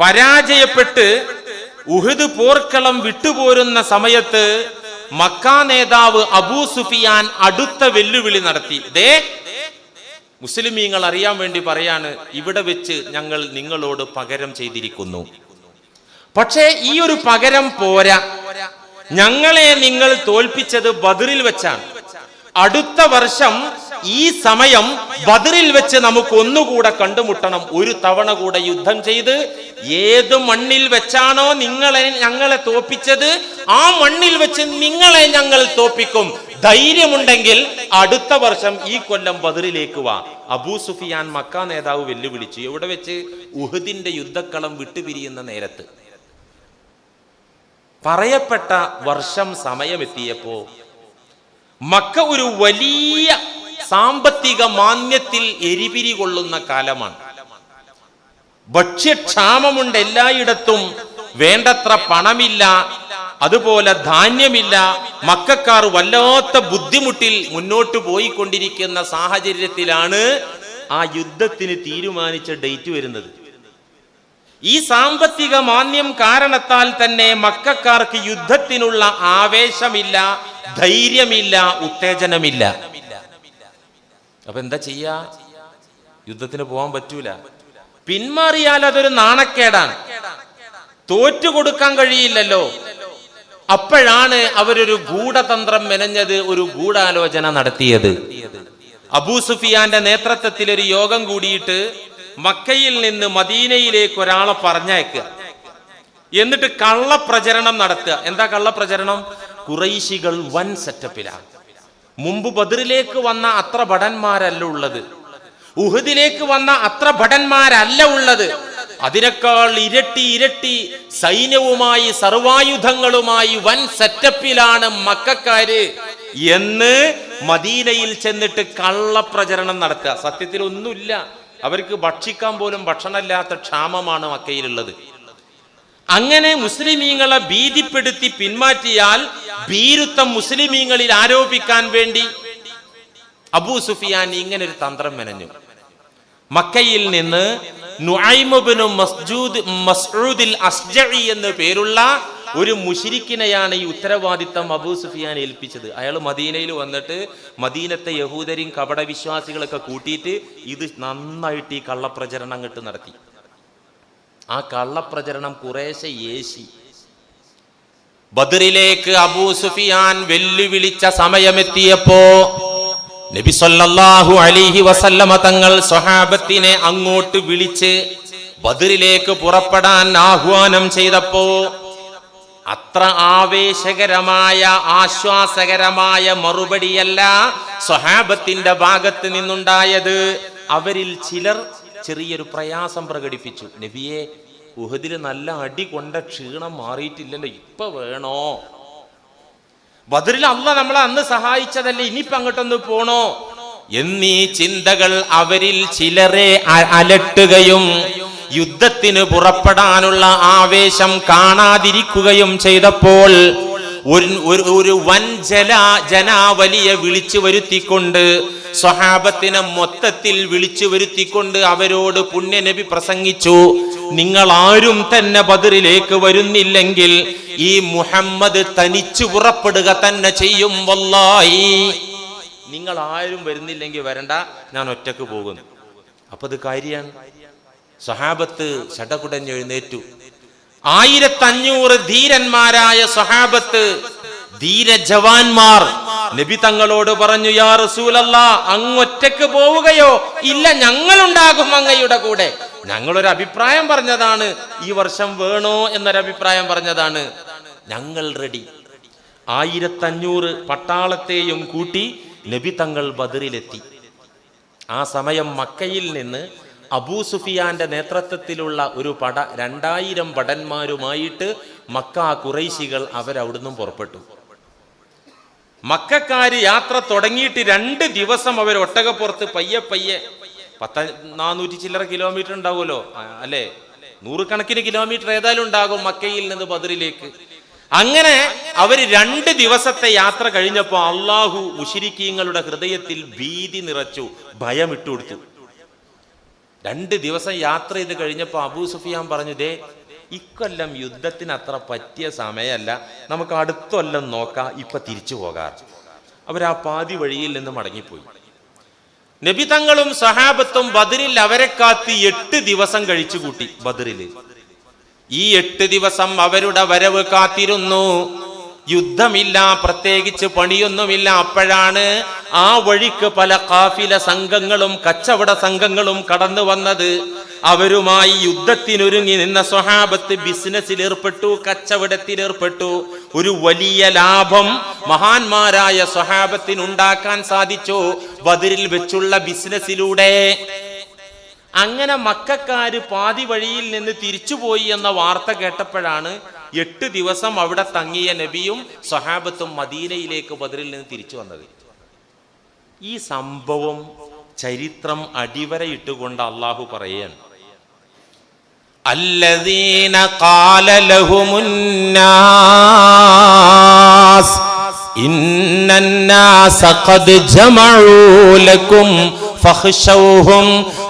പരാജയപ്പെട്ട് ഉഹുദ് പോർക്കളം വിട്ടുപോരുന്ന സമയത്ത് മക്കാ നേതാവ് അബൂ സുഫിയാൻ അടുത്ത വെല്ലുവിളി നടത്തി. മുസ്ലിമീങ്ങൾ അറിയാൻ വേണ്ടി പറയാണ്, ഇവിടെ വെച്ച് ഞങ്ങൾ നിങ്ങളോട് പകരം ചെയ്തിരിക്കുന്നു. പക്ഷേ ഈ ഒരു പകരം പോരാ, ഞങ്ങളെ നിങ്ങൾ തോൽപ്പിച്ചത് ബദറിൽ വെച്ചാണ്. അടുത്ത വർഷം ഈ സമയം ബദറിൽ വെച്ച് നമുക്ക് ഒന്നുകൂടെ കണ്ടുമുട്ടണം. ഒരു തവണ കൂടെ യുദ്ധം ചെയ്ത് ഏത് മണ്ണിൽ വെച്ചാണോ ഞങ്ങളെ തോൽപ്പിച്ചത്, ആ മണ്ണിൽ വെച്ച് നിങ്ങളെ ഞങ്ങൾ തോൽപ്പിക്കും. ധൈര്യമുണ്ടെങ്കിൽ അടുത്ത വർഷം ഈ കൊല്ലം ബദറിലേക്ക് വാ. അബൂ സുഫിയാൻ മക്കാ നേതാവ് വെല്ലുവിളിച്ചു. എവിടെ വെച്ച്? ഉഹുദിന്റെ യുദ്ധക്കളം വിട്ടുപിരിയുന്ന നേരത്ത്. പറയപ്പെട്ട വർഷം സമയമെത്തിയപ്പോ മക്ക ഒരു വലിയ സാമ്പത്തിക മാന്ദ്യത്തിൽ എരിപിരി കൊള്ളുന്ന കാലമാണ്. ഭക്ഷ്യക്ഷാമമുണ്ട് എല്ലായിടത്തും. വേണ്ടത്ര പണമില്ല, അതുപോലെ ധാന്യമില്ല. മക്കക്കാർ വല്ലാത്ത ബുദ്ധിമുട്ടിൽ മുന്നോട്ട് പോയിക്കൊണ്ടിരിക്കുന്ന സാഹചര്യത്തിലാണ് ആ യുദ്ധത്തിന് തീരുമാനിച്ച ഡേറ്റ് വരുന്നത്. ഈ സാമ്പത്തിക മാന്ദ്യം കാരണത്താൽ തന്നെ മക്കക്കാർക്ക് യുദ്ധത്തിനുള്ള ആവേശമില്ല, ധൈര്യമില്ല, ഉത്തേജനമില്ല. അപ്പൊ എന്താ ചെയ്യാ? യുദ്ധത്തിന് പോകാൻ പറ്റൂല. പിന്മാറിയാൽ അതൊരു നാണക്കേടാണ്, തോറ്റുകൊടുക്കാൻ കഴിയില്ലല്ലോ. അപ്പോഴാണ് അവരൊരു ഗൂഢതന്ത്രം മെനഞ്ഞത്, ഒരു ഗൂഢാലോചന നടത്തിയത്. അബൂ സുഫിയാന്റെ നേതൃത്വത്തിൽ ഒരു യോഗം കൂടിയിട്ട് മക്കയിൽ നിന്ന് മദീനയിലേക്ക് ഒരാളെ പറഞ്ഞയക്കുക, എന്നിട്ട് കള്ളപ്രചരണം നടത്തുക. എന്താ കള്ളപ്രചരണം? ഖുറൈശികൾ വൻ സെറ്റപ്പിലാണ്. മുമ്പ് ബദറിലേക്ക് വന്ന അത്ര ഭടന്മാരല്ല ഉള്ളത്, ഉഹുദിലേക്ക് വന്ന അത്ര ഭടന്മാരല്ല ഉള്ളത്. അതിനേക്കാൾ ഇരട്ടി സൈന്യവുമായി സർവായുധങ്ങളുമായി വൻ സെറ്റപ്പിലാണ് മക്കക്കാര് എന്ന് മദീനയിൽ ചെന്നിട്ട് കള്ളപ്രചരണം നടത്തുക. സത്യത്തിൽ ഒന്നുമില്ല, അവർക്ക് ഭക്ഷിക്കാൻ പോലും ഭക്ഷണമില്ലാത്ത ക്ഷാമമാണ് മക്കയിലുള്ളത്. അങ്ങനെ മുസ്ലിമീങ്ങളെ ഭീതിപ്പെടുത്തി പിന്മാറ്റിയാൽ ഭീരുത്വം മുസ്ലിമീങ്ങളിൽ ആരോപിക്കാൻ വേണ്ടി അബൂ സുഫിയാൻ ഇങ്ങനെ ഒരു തന്ത്രം മെനഞ്ഞു. മക്കയിൽ നിന്ന് നുഐം ഇബ്നു മസ്ഊദ് അസ്ജഈ എന്ന് പേരുള്ള ഒരു മുശ്രിക്കിനെയാണ് ഈ ഉത്തരവാദിത്തം അബൂ സുഫിയാൻ ഏൽപ്പിച്ചത്. അയാൾ മദീനയിൽ വന്നിട്ട് മദീനത്തെ യഹൂദരും കപട വിശ്വാസികളൊക്കെ കൂട്ടിയിട്ട് ഇത് നന്നായിട്ട് ഈ കള്ളപ്രചരണം അങ്ങോട്ട് നടത്തി. ആ കള്ളപ്രചരണം കുറേശ്ശെ ഏശി. ബദറിലേക്ക് അബൂ സുഫിയാൻ വെല്ലുവിളിച്ച സമയമെത്തിയപ്പോ നബി സല്ലല്ലാഹു അലൈഹി വസല്ലമ തങ്ങൾ സ്വഹാബത്തിനെ അങ്ങോട്ട് വിളിച്ച് ബദറിലേക്ക് പുറപ്പെടാൻ ആഹ്വാനം ചെയ്തപ്പോ അത്ര ആവേശകരമായ ആശ്വാസകരമായ മറുപടിയല്ല സ്വഹാബത്തിന്റെ ഭാഗത്ത് നിന്നുണ്ടായത്. അവരിൽ ചിലർ ചെറിയൊരു പ്രയാസം പ്രകടിപ്പിച്ചു. നബിയെ, ഉഹദിൽ നല്ല അടി കൊണ്ട ക്ഷീണം മാറിയിട്ടില്ലല്ലോ, ഇപ്പൊ വേണോ? ബദറിൽ അല്ലാഹ് നമ്മളെ അന്ന് സഹായിച്ചതല്ലേ, ഇനിയിപ്പൊ അങ്ങോട്ടൊന്ന് പോണോ എന്നീ ചിന്തകൾ അവരിൽ ചിലരെ അലട്ടുകയും യുദ്ധത്തിന് പുറപ്പെടാനുള്ള ആവേശം കാണാതിരിക്കുകയും ചെയ്തപ്പോൾ ഒരു വൻ ജനാവലിയെ വിളിച്ചു വരുത്തിക്കൊണ്ട്, സ്വഹാബത്തിനെ മൊത്തത്തിൽ വിളിച്ചു വരുത്തിക്കൊണ്ട് അവരോട് പുണ്യനബി പ്രസംഗിച്ചു, നിങ്ങൾ ആരും തന്നെ ബദറിലേക്ക് വരുന്നില്ലെങ്കിൽ ഈ മുഹമ്മദ് തനിച്ചു പുറപ്പെടുക തന്നെ ചെയ്യും. വല്ലാഹി, നിങ്ങൾ ആരും വരുന്നില്ലെങ്കിൽ വരണ്ട, ഞാൻ ഒറ്റക്ക് പോകുന്നു. അപ്പൊ അത് കാര്യമാണ്. സ്വഹാബത്ത് ചടകുടഞ്ഞെഴുന്നേറ്റു. 1500 ധീരന്മാരായ സ്വഹാബത്ത്, ധീര ജവാന്മാർ നബി തങ്ങളോട് പറഞ്ഞു, യാ റസൂലല്ലാഹ്, അങ്ങൊറ്റക്ക് പോവുകയോ? ഇല്ല, ഞങ്ങളുണ്ടാകും അങ്ങയുടെ കൂടെ. ഞങ്ങളൊരു അഭിപ്രായം പറഞ്ഞതാണ്, ഈ വർഷം വേണോ എന്നൊരഭിപ്രായം പറഞ്ഞതാണ്. ഞങ്ങൾ റെഡി. 1500 പട്ടാളത്തെയും കൂട്ടി നബി തങ്ങൾ ബദറിലെത്തി. ആ സമയം മക്കയിൽ നിന്ന് അബൂ സുഫിയാന്റെ നേതൃത്വത്തിലുള്ള ഒരു 2000 ഭടന്മാരുമായിട്ട് മക്ക ഖുറൈശികൾ അവരവിടുന്ന് പുറപ്പെട്ടു. മക്കക്കാര് യാത്ര തുടങ്ങിയിട്ട് 2 ദിവസം അവർ ഒട്ടകപ്പുറത്ത് പയ്യെ 400 ചില്ലറ കിലോമീറ്റർ ഉണ്ടാവുമല്ലോ, അല്ലെ? 100 കണക്കിന് കിലോമീറ്റർ ഏതായാലും ഉണ്ടാകും മക്കയിൽ നിന്ന് ബദറിലേക്ക്. അങ്ങനെ അവർ 2 ദിവസത്തെ യാത്ര കഴിഞ്ഞപ്പോ അള്ളാഹു മുശ്രിക്കീങ്ങളുടെ ഹൃദയത്തിൽ ഭീതി നിറച്ചു, ഭയം ഇട്ടുകൊടുത്തു. 2 ദിവസം യാത്ര ചെയ്ത് കഴിഞ്ഞപ്പോ അബൂ സുഫിയാൻ പറഞ്ഞു, ദേ, ഇക്കൊല്ലം യുദ്ധത്തിന് അത്ര പറ്റിയ സമയമല്ല, നമുക്ക് അടുത്ത കൊല്ലം നോക്കാം, ഇപ്പൊ തിരിച്ചു പോകാം. അവരാ പാതി വഴിയിൽ നിന്ന് മടങ്ങിപ്പോയി. നബി തങ്ങളും സഹാബത്തും ബദറിൽ അവരെ കാത്തി 8 ദിവസം കഴിച്ചു കൂട്ടി. ബദറില് ഈ 8 ദിവസം അവരുടെ വരവ് കാത്തിരുന്നു. യുദ്ധമില്ല, പ്രത്യേകിച്ച് പണിയൊന്നുമില്ല. അപ്പോഴാണ് ആ വഴിക്ക് പല കാഫില സംഘങ്ങളും കച്ചവട സംഘങ്ങളും കടന്നു വന്നത്. അവരുമായി യുദ്ധത്തിനൊരുങ്ങി നിന്ന സ്വഹാബത്ത് ബിസിനസ്സിൽ ഏർപ്പെട്ടു, കച്ചവടത്തിലേർപ്പെട്ടു. ഒരു വലിയ ലാഭം മഹാന്മാരായ സ്വഹാബത്തിന് ഉണ്ടാക്കാൻ സാധിച്ചു ബദറിൽ വെച്ചുള്ള ബിസിനസ്സിലൂടെ. അങ്ങനെ മക്കക്കാര് പാതി വഴിയിൽ നിന്ന് തിരിച്ചുപോയി എന്ന വാർത്ത കേട്ടപ്പോഴാണ് 8 ദിവസം അവിടെ തങ്ങിയ നബിയും സ്വഹാബത്തും മദീനയിലേക്ക് ബദറിൽ നിന്ന് തിരിച്ചു വന്നത്. ഈ സംഭവം ചരിത്രം അടിവരയിട്ടുകൊണ്ട് അള്ളാഹു പറയാണ്, അല്ലദീന ഖാല ലഹുമുന്നാസ് ഇന്നന്നാസ ഖദ് ജമഉ ലക്കും ഫഖ്ശൗഹും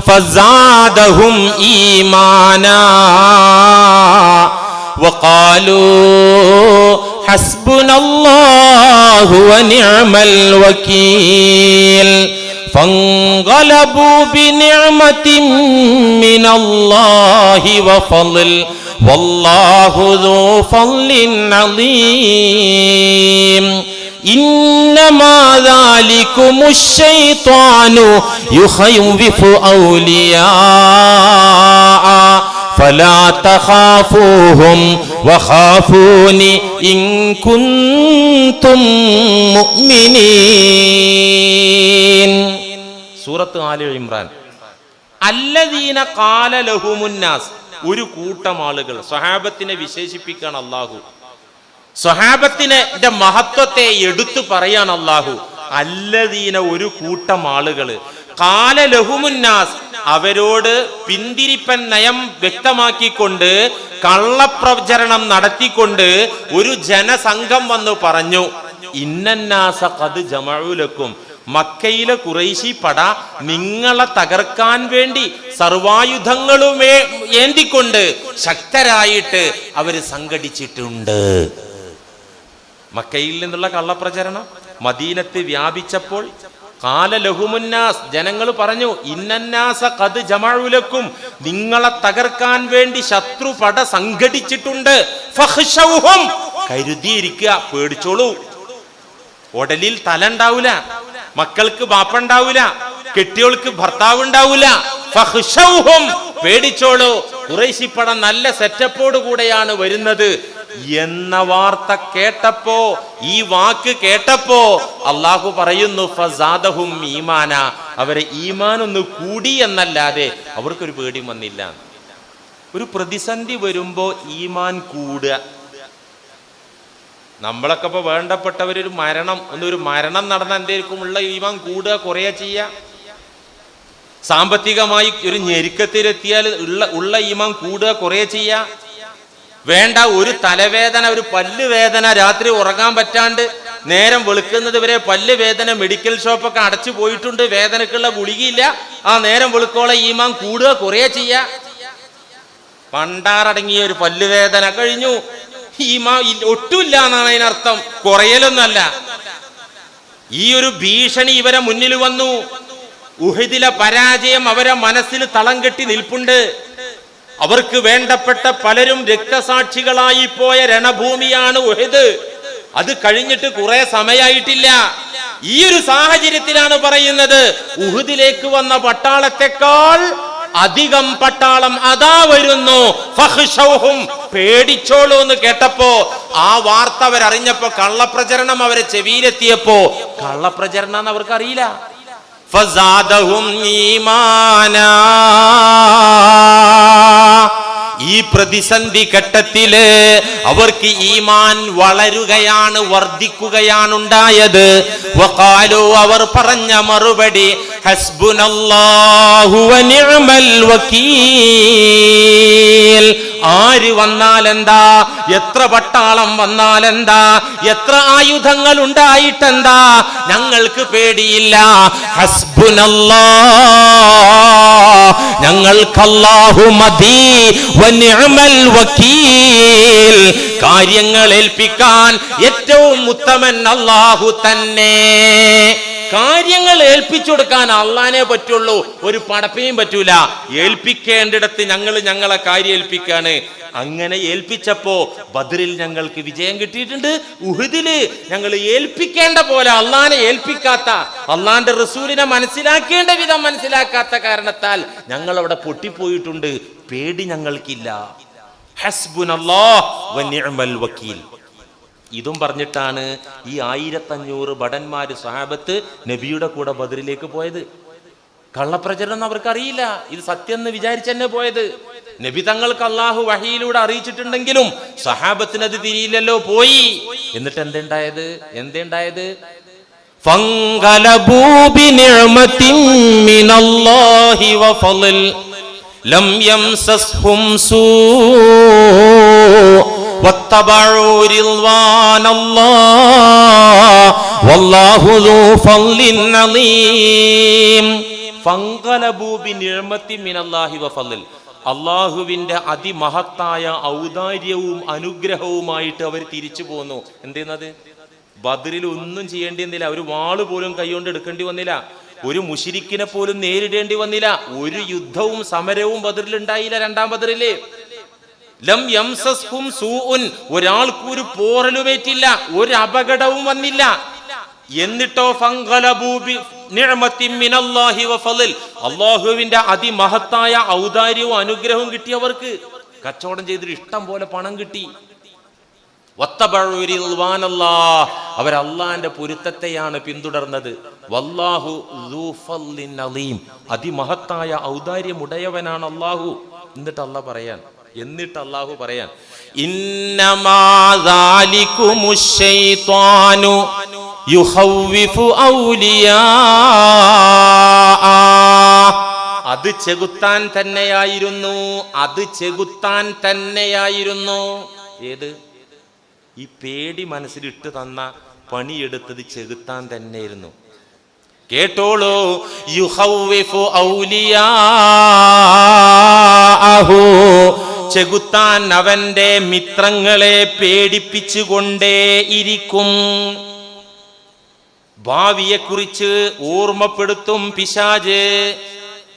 ഫസാദഹും ഈമാനാ وقالوا حسبنا الله ونعم الوكيل فانقلبوا بنعمة من الله وفضل والله ذو فضل عظيم إنما ذلكم الشيطان يخوف أولياء فلا تخافوهم وخافوني إن كنتم مؤمنين. സൂറത്ത് ആലി ഇമ്രാൻ. അല്ലദീന ഖാല ലഹുമുന്നാസ്, ഒരു കൂട്ടം ആളുകൾ. സ്വഹാബത്തിനെ വിശേഷിപ്പിക്കുകയാണ് അള്ളാഹു. സ്വഹാബത്തിന്റെ മഹത്വത്തെ എടുത്തു പറയാണ് അള്ളാഹു. അല്ലദീന ഒരു കൂട്ടം ആളുകൾ, ഖാല ലഹുമുന്നാസ് അവരോട് പിന്തിരിപ്പൻ നയം വ്യക്തമാക്കിക്കൊണ്ട് കള്ളപ്രചരണം നടത്തിക്കൊണ്ട് ഒരു ജനസംഘം വന്നു പറഞ്ഞു, ഇന്നന്നാസ ഖദ് ജമഉ ലക്കും, മക്കയിലെ ഖുറൈശി പട നിങ്ങളെ തകർക്കാൻ വേണ്ടി സർവായുധങ്ങളും ഏന്തിക്കൊണ്ട് ശക്തരായിട്ട് അവര് സംഘടിച്ചിട്ടുണ്ട്. മക്കയിൽ നിന്നുള്ള കള്ളപ്രചരണം മദീനത്ത് വ്യാപിച്ചപ്പോൾ ഖാല ലഹുമുന്നാസ് ജനങ്ങൾ പറഞ്ഞു, ഇന്നന്നാസ ഖദ് ജമഉ ലക്കും, നിങ്ങളെ തകർക്കാൻ വേണ്ടി ശത്രു പട സംഘടിച്ചിട്ടുണ്ട്. ഫഖ്ശൗഹും, കരുതിയിരിക്കുക, പേടിച്ചോളൂ. ഉടലിൽ തല ഉണ്ടാവൂല, മക്കൾക്ക് ബാപ്പ ഉണ്ടാവൂല, കെട്ടിയോൾക്ക് ഭർത്താവ് ഉണ്ടാവൂല. ഫഖ്ശൗഹും, പേടിച്ചോളൂ, ഖുറൈശി പട നല്ല സെറ്റപ്പോട് കൂടെയാണ് വരുന്നത് എന്ന വാർത്ത കേട്ടപ്പോ, ഈ വാക്ക് കേട്ടപ്പോ അള്ളാഹു പറയുന്നു ഫസാദഹും ഈമാന, അവരെ ഈമാൻ ഒന്ന് കൂടി എന്നല്ലാതെ അവർക്കൊരു പേടി വന്നില്ല. ഒരു പ്രതിസന്ധി വരുമ്പോ ഈമാൻ കൂടുക. നമ്മളൊക്കെ ഇപ്പൊ വേണ്ടപ്പെട്ടവരൊരു മരണം നടന്ന എന്തേലും ഉള്ള ഈമാൻ കൂടുക കുറയുക ചെയ്യുക. സാമ്പത്തികമായി ഒരു ഞെരുക്കത്തിലെത്തിയാൽ ഉള്ള ഈമാൻ കൂടുക കുറയുക ചെയ്യുക. വേണ്ട ഒരു തലവേദന, ഒരു പല്ല് വേദന, രാത്രി ഉറങ്ങാൻ പറ്റാണ്ട് നേരം വെളുക്കുന്നത് വരെ പല്ല് വേദന, മെഡിക്കൽ ഷോപ്പൊക്കെ അടച്ചു പോയിട്ടുണ്ട്, വേദനക്കുള്ള ഗുളികയില്ല, ആ നേരം വെളുക്കോളം ഈമാൻ കൂടുക കുറയുക ചെയ്യുക. പണ്ടാറടങ്ങിയ ഒരു പല്ലുവേദന കഴിഞ്ഞു, ഈമാൻ ഒട്ടുമില്ല എന്നാണ് അതിനർത്ഥം, കുറയലൊന്നല്ല. ഈ ഒരു ഭീഷണി ഇവരെ മുന്നിൽ വന്നു. ഉഹദിലെ പരാജയം അവരെ മനസ്സിൽ തളം കെട്ടി നിൽപ്പുണ്ട്. അവർക്ക് വേണ്ടപ്പെട്ട പലരും രക്തസാക്ഷികളായി പോയ രണഭൂമിയാണ് ഉഹദ്. അത് കഴിഞ്ഞിട്ട് കുറെ സമയമായിട്ടില്ല. ഈ ഒരു സാഹചര്യത്തിലാണ് പറയുന്നത്, ഉഹദിലേക്ക് വന്ന പട്ടാളത്തെക്കാൾ അധികം പട്ടാളം അതാ വരുന്നു. ഫഖ്ശൗഹും, പേടിച്ചോളൂ എന്ന് കേട്ടപ്പോ, ആ വാർത്ത അവരറിഞ്ഞപ്പോ, കള്ളപ്രചരണം അവരെ ചെവിയിലെത്തിയപ്പോ, കള്ളപ്രചരണം അവർക്ക് അറിയില്ല. ഫസാദഹും ഈമാനാ, ഈ പ്രതിസന്ധി ഘട്ടത്തില് അവർക്ക് ഈമാൻ വളരുകയാണ്, വർദ്ധിക്കുകയാണ് ഉണ്ടായത്. വഖാലു, അവർ പറഞ്ഞ മറുപടി, ഹസ്ബുനല്ലാഹു വനിഅമൽ വകീൽ. ആര് വന്നാലെന്താ, എത്ര പട്ടാളം വന്നാലെന്താ, എത്ര ആയുധങ്ങൾ ഉണ്ടായിട്ടെന്താ, ഞങ്ങൾക്ക് പേടിയില്ല. ഹസ്ബുനല്ലാഹ്, ഞങ്ങൾക്ക് അല്ലാഹു മതി, വനിഅമൽ വകീൽ. കാര്യങ്ങൾ ഏൽപ്പിക്കാൻ ഏറ്റവും ഉത്തമൻ അല്ലാഹു തന്നെ. കാര്യങ്ങൾ ഏൽപ്പിച്ചു കൊടുക്കാൻ അള്ളാനെ പറ്റുള്ളൂ, ഒരു പടപ്പിനെയും പറ്റൂല. ഏൽപ്പിക്കേണ്ടിടത്ത് ഞങ്ങളെ കാര്യം ഏൽപ്പിക്കാണ്. അങ്ങനെ ഏൽപ്പിച്ചപ്പോ ബദറിൽ ഞങ്ങൾക്ക് വിജയം കിട്ടിയിട്ടുണ്ട്. ഉഹദില് ഞങ്ങൾ ഏൽപ്പിക്കേണ്ട പോലെ അള്ളാനെ ഏൽപ്പിക്കാത്ത, അള്ളാന്റെ റസൂലിനെ മനസ്സിലാക്കേണ്ട വിധം മനസ്സിലാക്കാത്ത കാരണത്താൽ ഞങ്ങൾ അവിടെ പൊട്ടിപ്പോയിട്ടുണ്ട്. പേടി ഞങ്ങൾക്കില്ല. ഹസ്ബുനല്ലാഹ് വനിഅമൽ വകീൽ. ഇതും പറഞ്ഞിട്ടാണ് ഈ 1500 ഭടന്മാര് സ്വഹാബത്ത് നബിയുടെ കൂടെ ബദറിലേക്ക് പോയത്. കള്ളപ്രചരണം അവർക്കറിയില്ല, ഇത് സത്യം എന്ന് വിചാരിച്ചെന്നെ പോയത്. നബി തങ്ങൾക്ക് അള്ളാഹു വഹിയിലൂടെ അറിയിച്ചിട്ടുണ്ടെങ്കിലും സ്വഹാബത്തിന് അത് തിരിയില്ലല്ലോ, പോയി. എന്നിട്ട് എന്തുണ്ടായത്? ഫൻഖലബൂ ബിനിഅമതിൻ മിനല്ലാഹി വഫളൽ ലം യംസസ്ഹും സൂ വത്തബഉ റിദ്വാനല്ലാഹ് വല്ലാഹു ദൂ ഫളിൻ അലീം. ഫൻഖലബൂ ബിനിഅമതിൻ മിനല്ലാഹി വഫളൽ, അള്ളാഹുവിന്റെ അതിമഹത്തായ ഔദാര്യവും അനുഗ്രഹവുമായിട്ട് അവർ തിരിച്ചു പോന്നു. എന്തെന്നത്? ബദറിൽ ഒന്നും ചെയ്യേണ്ടി വന്നില്ല, ഒരു വാള് പോലും കൈകൊണ്ട് എടുക്കേണ്ടി വന്നില്ല, ഒരു മുശ്രിക്കിനെ പോലും നേരിടേണ്ടി വന്നില്ല, ഒരു യുദ്ധവും സമരവും ബദറിൽ ഉണ്ടായില്ല. രണ്ടാം ബദറില് ലം യംസസ്ഹും സൂഉൻ, ഒരാൾക്കൊരു പോറലുമേറ്റില്ല, ഒരു അപകടവും വന്നില്ല. എന്നിട്ടോ ഫൻഖലബൂ ബിനിഅമതിൻ മിനല്ലാഹി വഫളൽ, അല്ലാഹുവിന്റെ അതിമഹത്തായ ഔദാര്യവും അനുഗ്രഹവും കിട്ടിയവർക്ക് കച്ചവടം ചെയ്തിട്ട് ഇഷ്ടം പോലെ പണം കിട്ടി. വത്തബഉ റിദ്വാനല്ലാ, അവർ അള്ളാന്റെ പൊരുത്തത്തെയാണ് പിന്തുടർന്നത്. വല്ലാഹു ദൂ ഫദ്ലിൻ അലീം, അതിമഹത്തായ ഔദാര്യമുടയവനാണ് അല്ലാഹു. എന്നിട്ട് അല്ലാഹു പറയാൻ ഇന്നമാ ദാലികുമുശ് ശൈത്വാനു യുഖവ്വിഫു ഔലിയാ, അത് ചെകുത്താൻ തന്നെയായിരുന്നു. ഏത്? ഈ പേടി മനസ്സിലിട്ട് തന്ന പണിയെടുത്തത് ചെകുത്താൻ തന്നെയായിരുന്നു. കേട്ടോളൂ, യുഖവ്വിഫു ഔലിയാഅഹു, ചെകുത്താൻ അവന്റെ മിത്രങ്ങളെ പേടിപ്പിച്ചുകൊണ്ടേയിരിക്കും. ഭാവിയെക്കുറിച്ച് ഓർമ്മപ്പെടുത്തും പിശാച്.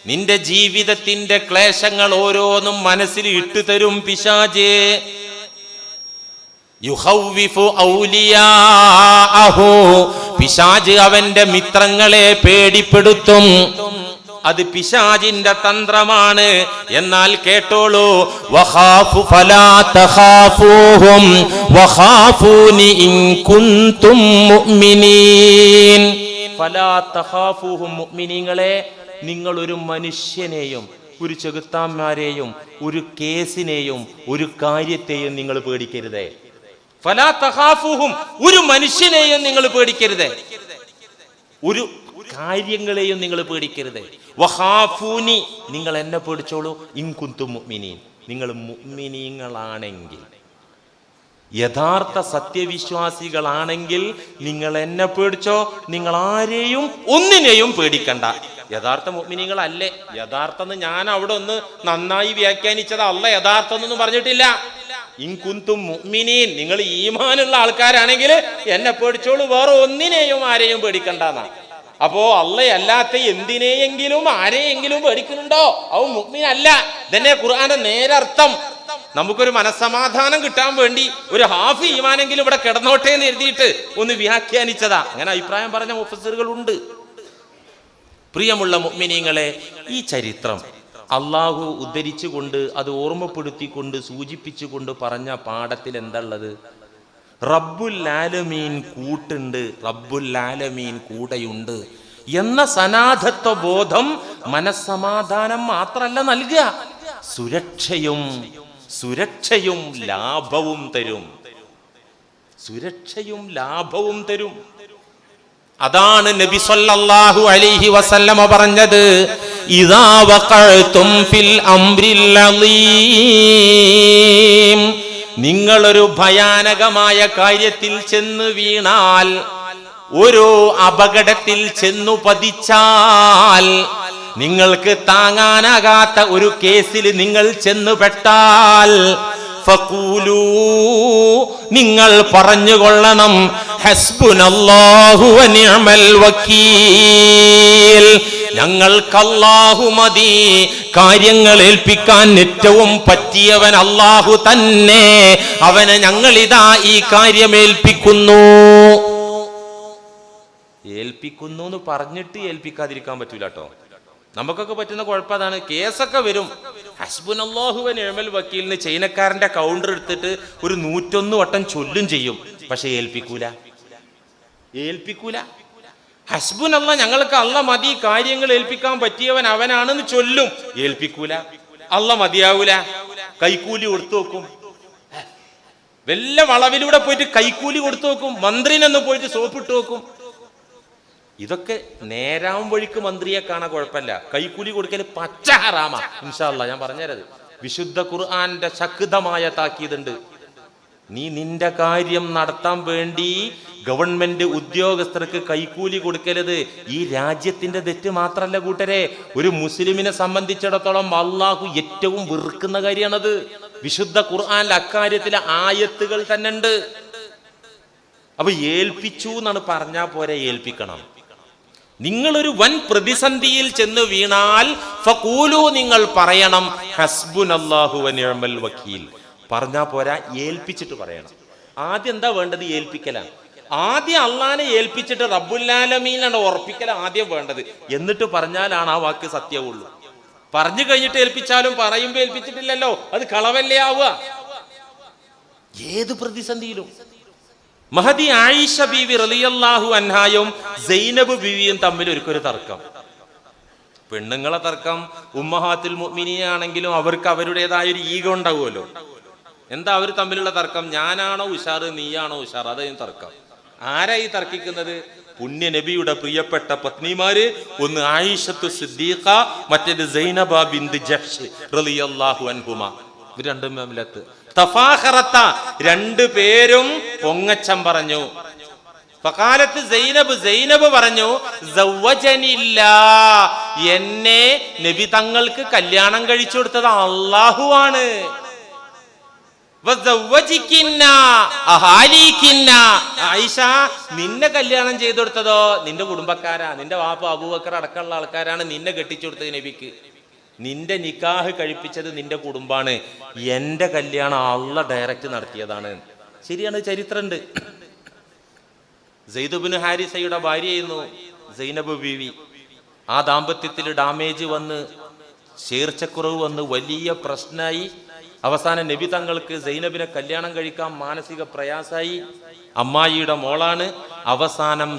നിന്റെ ജീവിതത്തിന്റെ ക്ലേശങ്ങൾ ഓരോന്നും മനസ്സിൽ ഇട്ടുതരും പിശാച്. യുഖവ്വിഫു ഔലിയാഅഹു, പിശാച് അവന്റെ മിത്രങ്ങളെ പേടിപ്പെടുത്തും. അത് പിശാചിന്റെ തന്ത്രമാണ്. എന്നാൽ കേട്ടോളൂ, വഖാഫു ഫലാ തഖാഫൂഹും വഖാഫൂനി ഇൻ കുൻതും മുഅ്മിനീൻ. ഫലാ തഖാഫൂഹും, മുഅ്മിനീങ്ങളെ, നിങ്ങൾ ഒരു മനുഷ്യനെയും ഒരു ചെകുത്താന്മാരെയും ഒരു കേസിനെയും ഒരു കാര്യത്തെയും നിങ്ങൾ പേടിക്കരുതേ. ഫലാ തഖാഫൂഹും, ഒരു മനുഷ്യനെയും നിങ്ങൾ പേടിക്കരുതേ, ഒരു കാര്യങ്ങളെയും നിങ്ങൾ പേടിക്കരുത്. വഖാഫൂനി, നിങ്ങൾ എന്നെ പേടിച്ചോളൂ. ഇൻ കുൻതും മുഅ്മിനീൻ, നിങ്ങൾ മുഅ്മിനീങ്ങളാണെങ്കിൽ, യഥാർത്ഥ സത്യവിശ്വാസികളാണെങ്കിൽ നിങ്ങൾ എന്നെ പേടിച്ചോ. നിങ്ങൾ ആരെയും ഒന്നിനെയും പേടിക്കണ്ട. യഥാർത്ഥ മുഅ്മിനീങ്ങളല്ലേ? യഥാർത്ഥം ഞാൻ അവിടെ ഒന്ന് നന്നായി വ്യാഖ്യാനിച്ചത്. അല്ല യഥാർത്ഥം എന്നൊന്നും പറഞ്ഞിട്ടില്ല. ഇൻ കുൻതും മുഅ്മിനീൻ, നിങ്ങൾ ഈമാനുള്ള ആൾക്കാരാണെങ്കിൽ എന്നെ പേടിച്ചോളൂ, വേറെ ഒന്നിനെയും ആരെയും പേടിക്കണ്ടെന്നാ. അപ്പോ അല്ലാത്ത എന്തിനെയെങ്കിലും ആരെയെങ്കിലും പേടിക്കുന്നുണ്ടോ? അവൻ മുഅ്മിൻ അല്ല. ഇതന്നെ ഖുർആന്റെ നേരർത്ഥം. നമുക്കൊരു മനസ്സമാധാനം കിട്ടാൻ വേണ്ടി ഒരു ഹാഫ് ഈമാനെങ്കിലും ഇവിടെ കിടന്നോട്ടെ എന്ന് എഴുതിയിട്ട് ഒന്ന് വ്യാഖ്യാനിച്ചതാ. അങ്ങനെ അഭിപ്രായം പറഞ്ഞ മുഫസ്സിറുകളുണ്ട്. പ്രിയമുള്ള മുഅ്മിനീങ്ങളെ, ഈ ചരിത്രം അള്ളാഹു ഉദ്ധരിച്ചുകൊണ്ട്, അത് ഓർമ്മപ്പെടുത്തിക്കൊണ്ട്, സൂചിപ്പിച്ചുകൊണ്ട് പറഞ്ഞ പാഠത്തിൽ എന്താ ഉള്ളത്? റബ്ബുൽ ആലമീൻ കൂട്ടുണ്ട്, റബ്ബുൽ ആലമീൻ കൂടെയുണ്ട് എന്ന സനാഥത്വ ബോധം മനസ്സമാധാനം മാത്രല്ല നൽകുക, സുരക്ഷയും ലാഭവും തരും. അതാണ് നബി സല്ലല്ലാഹു അലൈഹി വസല്ലമ പറഞ്ഞത്, ഇദാ വഖഅതും ഫിൽ അംരിൽ അളീം, നിങ്ങളൊരു ഭയാനകമായ കാര്യത്തിൽ ചെന്ന് വീണാൽ, ഒരു അപകടത്തിൽ ചെന്നു പതിച്ചാൽ, നിങ്ങൾക്ക് താങ്ങാനാകാത്ത ഒരു കേസിൽ നിങ്ങൾ ചെന്നു പെട്ടാൽ, ഫഖൂലൂ, നിങ്ങൾ പറഞ്ഞുകൊള്ളണം, ഹസ്ബുനല്ലാഹു വനിഅമൽ വക്കീൽ, ഞങ്ങൾക്ക് അല്ലാഹു മതി, കാര്യങ്ങൾ ഏൽപ്പിക്കാൻ ഏറ്റവും പറ്റിയവൻ അല്ലാഹു തന്നെ, അവനെ ഞങ്ങളിതാ ഈ കാര്യം ഏൽപ്പിക്കുന്നു എന്ന് പറഞ്ഞിട്ട് ഏൽപ്പിക്കാതിരിക്കാൻ പറ്റൂല കേട്ടോ. നമുക്കൊക്കെ പറ്റുന്ന കുഴപ്പം അതാണ്. കേസൊക്കെ വരും, ഹസ്ബുനല്ലാഹു വനിഅമൽ വക്കീലിന് ചൈനക്കാരന്റെ കൗണ്ടർ എടുത്തിട്ട് ഒരു 101 വട്ടം ചൊല്ലും ചെയ്യും, പക്ഷെ ഏൽപ്പിക്കൂല. ഹസ്ബുനല്ലാഹ്, ഞങ്ങൾക്ക് അല്ല മതി, കാര്യങ്ങൾ ഏൽപ്പിക്കാൻ പറ്റിയവൻ അവനാണെന്ന് ചൊല്ലും, ഏൽപ്പിക്കൂല. അല്ല മതിയാവൂല, കൈക്കൂലി കൊടുത്തു നോക്കും. വല്ല വളവിലൂടെ പോയിട്ട് കൈക്കൂലി കൊടുത്തു നോക്കും, മന്ത്രിനെന്ന് പോയിട്ട് സോപ്പിട്ട് നോക്കും. ഇതൊക്കെ നേരാം വഴിക്ക് മന്ത്രിയെ കാണാൻ കുഴപ്പമില്ല, കൈക്കൂലി കൊടുക്കൽ പച്ച ഹറാമ. ഇൻഷാ അല്ലാഹ് ഞാൻ പറഞ്ഞുതരത്. വിശുദ്ധ ഖുർആന്റെ ശക്തമായ താക്കീതുണ്ട്. നീ നിന്റെ കാര്യം നടത്താൻ വേണ്ടി ഗവൺമെന്റ് ഉദ്യോഗസ്ഥർക്ക് കൈക്കൂലി കൊടുക്കരുത്. ഈ രാജ്യത്തിന്റെ തെറ്റ് മാത്രല്ല കൂട്ടരെ, ഒരു മുസ്ലിമിനെ സംബന്ധിച്ചിടത്തോളം അള്ളാഹു ഏറ്റവും വെറുക്കുന്ന കാര്യമാണത്. വിശുദ്ധ ഖുർആനിൽ അക്കാര്യത്തിലെ ആയത്തുകൾ തന്നെ ഉണ്ട്. അപ്പൊ ഏൽപ്പിച്ചു എന്നാണ് പറഞ്ഞാൽ പോരെ, ഏൽപ്പിക്കണം. നിങ്ങളൊരു വൻ പ്രതിസന്ധിയിൽ ചെന്ന് വീണാൽ ഫഖൂലു, നിങ്ങൾ പറയണം, ഹസ്ബുനല്ലാഹു വനിഅമൽ വക്കീൽ. പറഞ്ഞാ പോരാ, ഏൽപ്പിച്ചിട്ട് പറയണം. ആദ്യം എന്താ വേണ്ടത്? ഏൽപ്പിക്കലാണ്. ആദ്യം അള്ളാനെ ഏൽപ്പിച്ചിട്ട് റബ്ബുൽ ആലമീനാണ് ഉറപ്പിക്കല ആദ്യം വേണ്ടത്. എന്നിട്ട് പറഞ്ഞാലാണ് ആ വാക്ക് സത്യമുള്ളൂ. പറഞ്ഞു കഴിഞ്ഞിട്ട് ഏൽപ്പിച്ചാലും പറയുമ്പോ ഏൽപ്പിച്ചിട്ടില്ലല്ലോ, അത് കളവല്ലേ ആവുക. ഏത് പ്രതിസന്ധിയിലും. മഹദി ആയിഷ ബീവി റളിയല്ലാഹു അൻഹായും സൈനബ് ബീവിയും തമ്മിൽ ഒരിക്കലും തർക്കം. പെണ്ണുങ്ങളെ തർക്കം ഉമ്മഹാത്തുൽ മുഅ്മിനീനാണെങ്കിലും അവർക്ക് അവരുടേതായ ഒരു ഈഗോ ഉണ്ടാവുമല്ലോ. എന്താ അവർ തമ്മിലുള്ള തർക്കം? ഞാനാണോ ഉഷാറ്, നീയാണോ ഉഷാർ? അതായത് തർക്കം. ആരാ ഈ തർക്കിക്കുന്നത്? പുണ്യ നബിയുടെ പ്രിയപ്പെട്ട പത്നിമാര്, ഒന്ന് ആയിഷത്തു സിദ്ദീഖ, മറ്റേത് സൈനബ ബിന്ത് ജഹ്ഷ് റളിയല്ലാഹു അൻഹുമ. ഇവർ രണ്ടും തമ്മിലത്ത് തഫാഖറത്ത, രണ്ടുപേരും പൊങ്ങച്ചം പറഞ്ഞു. ഫഖാലത്ത് സൈനബ് പറഞ്ഞു, സവ്വജനില്ലാ, എന്നെ നബി തങ്ങൾക്ക് കല്യാണം കഴിച്ചു കൊടുത്തത് അല്ലാഹുവാണ്. ആയിഷ, നിന്നെ കല്യാണം ചെയ്തു കൊടുത്തതോ നിന്റെ കുടുംബക്കാരാ, നിന്റെ വാപ്പ അബൂബക്കർ അടക്കമുള്ള ആൾക്കാരാണ് നിന്നെ കെട്ടിച്ചു കൊടുത്തത് നബിക്ക്. നിന്റെ നിക്കാഹ് കഴിപ്പിച്ചത് നിന്റെ കുടുംബാണ്. എന്റെ കല്യാണം അള്ളാഹ് ഡയറക്റ്റ് നടത്തിയതാണ്. ശരിയാണ്, ചരിത്രമുണ്ട്. സെയ്ദ് ഇബ്നു ഹാരിസയുടെ ഭാര്യയായിരുന്നു സൈനബ് ബീവി. ആ ദാമ്പത്യത്തിൽ ഡാമേജ് വന്ന്, ചേർച്ചക്കുറവ് വന്ന് വലിയ പ്രശ്നമായി. അവസാനം നബി തങ്ങൾക്ക് സൈനബിനെ കല്യാണം കഴിക്കാൻ മാനസിക പ്രയാസായി. അമ്മായിയുടെ മോളാണ്. അവസാനം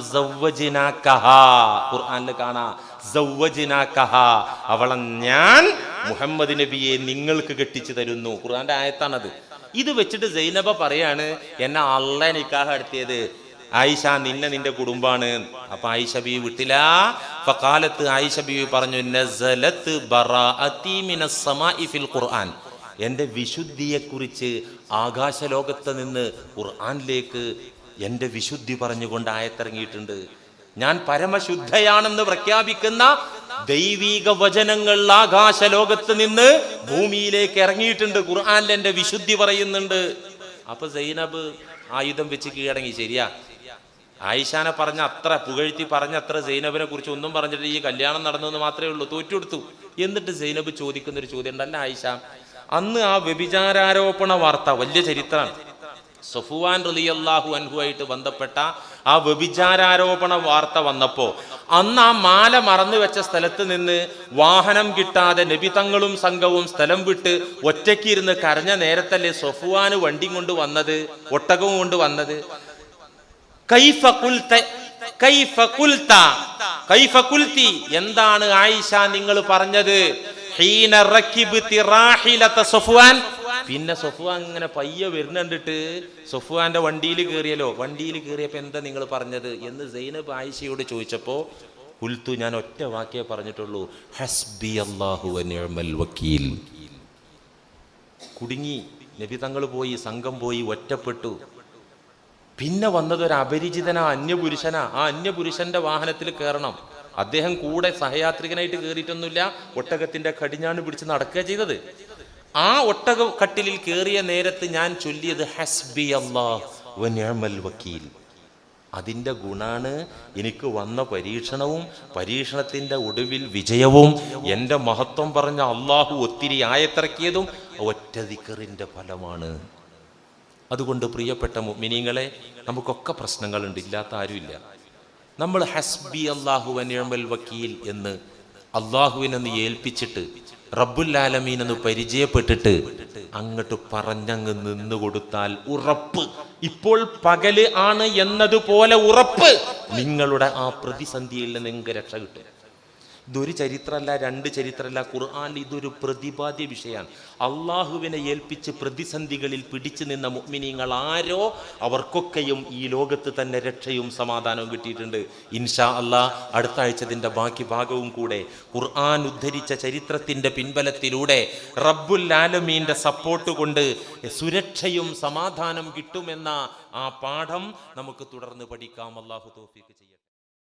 ഖുർആനിൽ കാണാ, അവളെ ഞാൻ മുഹമ്മദ് നബിയെ നിങ്ങൾക്ക് കെട്ടിച്ചു തരുന്നു. ഖുർആന്റെ ആയത്താണത്. ഇത് വെച്ചിട്ട് സൈനബ പറയാണ്, എന്നെ അള്ളാഹ് നിക്കാഹ് നടത്തിയത്, ആയിഷ നിന്നെ നിന്റെ കുടുംബാണ്. അപ്പൊ ആയിഷ ബീവി വിട്ടില്ല. ഫഖാലത്ത്, ആയിഷ ബീവി പറഞ്ഞു, നസലത്ത് ബറാഅതി മിനസ് സമാഇ ഫിൽ ഖുർആൻ, എൻ്റെ വിശുദ്ധിയെക്കുറിച്ച് ആകാശലോകത്ത് നിന്ന് ഖുർആനിലേക്ക് എൻ്റെ വിശുദ്ധി പറഞ്ഞുകൊണ്ട് ആയത്തിറങ്ങിയിട്ടുണ്ട്. ഞാൻ പരമശുദ്ധയാണെന്ന് പ്രഖ്യാപിക്കുന്ന ദൈവിക വചനങ്ങൾ ആകാശലോകത്ത് നിന്ന് ഭൂമിയിലേക്ക് ഇറങ്ങിയിട്ടുണ്ട്. ഖുർആനിൽ എൻ്റെ വിശുദ്ധി പറയുന്നുണ്ട്. അപ്പൊ സൈനബ് ആയുധം വെച്ച് കീഴടങ്ങി. ശരിയാ, ആയിഷാനെ പറഞ്ഞ അത്ര, പുകഴ്ത്തി പറഞ്ഞ അത്ര സൈനബിനെ കുറിച്ച് ഒന്നും പറഞ്ഞിട്ട് ഈ കല്യാണം നടന്നെന്ന് മാത്രമേ ഉള്ളൂ, തോറ്റെടുത്തു. എന്നിട്ട് സൈനബ് ചോദിക്കുന്നൊരു ചോദ്യം ഉണ്ടല്ല, ആയിഷ, അന്ന് ആ വ്യഭിചാരോപണ വാർത്ത വലിയ ചരിത്രമാണ്. സഫ്വാൻ റളിയല്ലാഹു അൻഹു ആയിട്ട് ബന്ധപ്പെട്ട ആ വ്യഭിചാരോപണ വാർത്ത വന്നപ്പോ അന്ന് ആ മാല മറന്നു വെച്ച സ്ഥലത്ത് നിന്ന് വാഹനം കിട്ടാതെ നബി തങ്ങളും സംഘവും സ്ഥലം വിട്ട് ഒറ്റയ്ക്ക് ഇരുന്ന് കരഞ്ഞ നേരത്തല്ലേ സഫ്വാന് വണ്ടി കൊണ്ട് വന്നത്, ഒട്ടകവും കൊണ്ട് വന്നത്. എന്താണ് ആയിഷ നിങ്ങൾ പറഞ്ഞത്? പിന്നെ സഫ്വാൻ ഇങ്ങനെ പയ്യെ വരുന്നുണ്ടിട്ട് സഫ്വാന്റെ വണ്ടിയിൽ കയറിയല്ലോ. വണ്ടിയിൽ കയറിയപ്പോ എന്താ നിങ്ങൾ പറഞ്ഞത് എന്ന് സൈനബ് ആയിഷയോട് ചോദിച്ചപ്പോ, ഖുൽതു, ഞാൻ ഒറ്റ വാക്കേ പറഞ്ഞിട്ടുള്ളൂ, ഹസ്ബി അല്ലാഹു വ നിഅമൽ വക്കീൽ. കുടുങ്ങി. നബി തങ്ങൾ പോയി, സംഘം പോയി, ഒറ്റപ്പെട്ടു. പിന്നെ വന്നതൊരു അപരിചിതനാ, അന്യപുരുഷനാ. ആ അന്യപുരുഷന്റെ വാഹനത്തിൽ കയറണം. അദ്ദേഹം കൂടെ സഹയാത്രികനായിട്ട് കയറിയിട്ടൊന്നുമില്ല, ഒട്ടകത്തിന്റെ കടിഞ്ഞാണ് പിടിച്ച് നടക്കുക ചെയ്തത്. ആ ഒട്ടക കട്ടിലിൽ കയറിയ നേരത്ത് ഞാൻ ചൊല്ലിയത് ഹസ്ബി അല്ലാഹ് വ നിഅമൽ വക്കീൽ. അതിൻ്റെ ഗുണാണ് എനിക്ക് വന്ന പരീക്ഷണവും പരീക്ഷണത്തിൻ്റെ ഒടുവിൽ വിജയവും. എൻ്റെ മഹത്വം പറഞ്ഞ അള്ളാഹു ഒത്തിരി ആയത്തിറക്കിയതും ഒറ്റ ദിക്റിൻ്റെ ഫലമാണ്. അതുകൊണ്ട് പ്രിയപ്പെട്ട മുഅ്മിനീങ്ങളെ, നമുക്കൊക്കെ പ്രശ്നങ്ങളുണ്ട്, ഇല്ലാത്ത ആരുമില്ല. നമ്മൾ ഹസ്ബി അല്ലാഹു വ നിഅമൽ വക്കീൽ എന്ന് അള്ളാഹുവിനെന്ന് ഏൽപ്പിച്ചിട്ട് റബ്ബുൽ ആലമീൻ എന്ന് പരിചയപ്പെട്ടിട്ട് അങ്ങോട്ട് പറഞ്ഞങ്ങ് നിന്ന് കൊടുത്താൽ ഉറപ്പ്, ഇപ്പോൾ പകല് ആണ് എന്നതുപോലെ ഉറപ്പ്, നിങ്ങളുടെ ആ പ്രതിസന്ധിയിൽ നിന്ന് നിങ്ങൾക്ക് രക്ഷ കിട്ടും. ഇതൊരു ചരിത്രമല്ല, രണ്ട് ചരിത്രമല്ല, ഖുർആനിൽ ഇതൊരു പ്രതിപാദ്യ വിഷയമാണ്. അള്ളാഹുവിനെ ഏൽപ്പിച്ച് പ്രതിസന്ധികളിൽ പിടിച്ചു നിന്ന മുഅ്മിനീങ്ങൾ ആരോ അവർക്കൊക്കെയും ഈ ലോകത്ത് തന്നെ രക്ഷയും സമാധാനവും കിട്ടിയിട്ടുണ്ട്. ഇൻഷാ അല്ലാഹ് അടുത്ത ആഴ്ചതിൻ്റെ ബാക്കി ഭാഗവും കൂടെ ഖുർആൻ ഉദ്ധരിച്ച ചരിത്രത്തിൻ്റെ പിൻബലത്തിലൂടെ റബ്ബുൽ ആലമീൻ്റെ സപ്പോർട്ട് കൊണ്ട് സുരക്ഷയും സമാധാനം കിട്ടുമെന്ന ആ പാഠം നമുക്ക് തുടർന്ന് പഠിക്കാം. അല്ലാഹു തൗഫീഖ് ചെയ്യട്ടെ.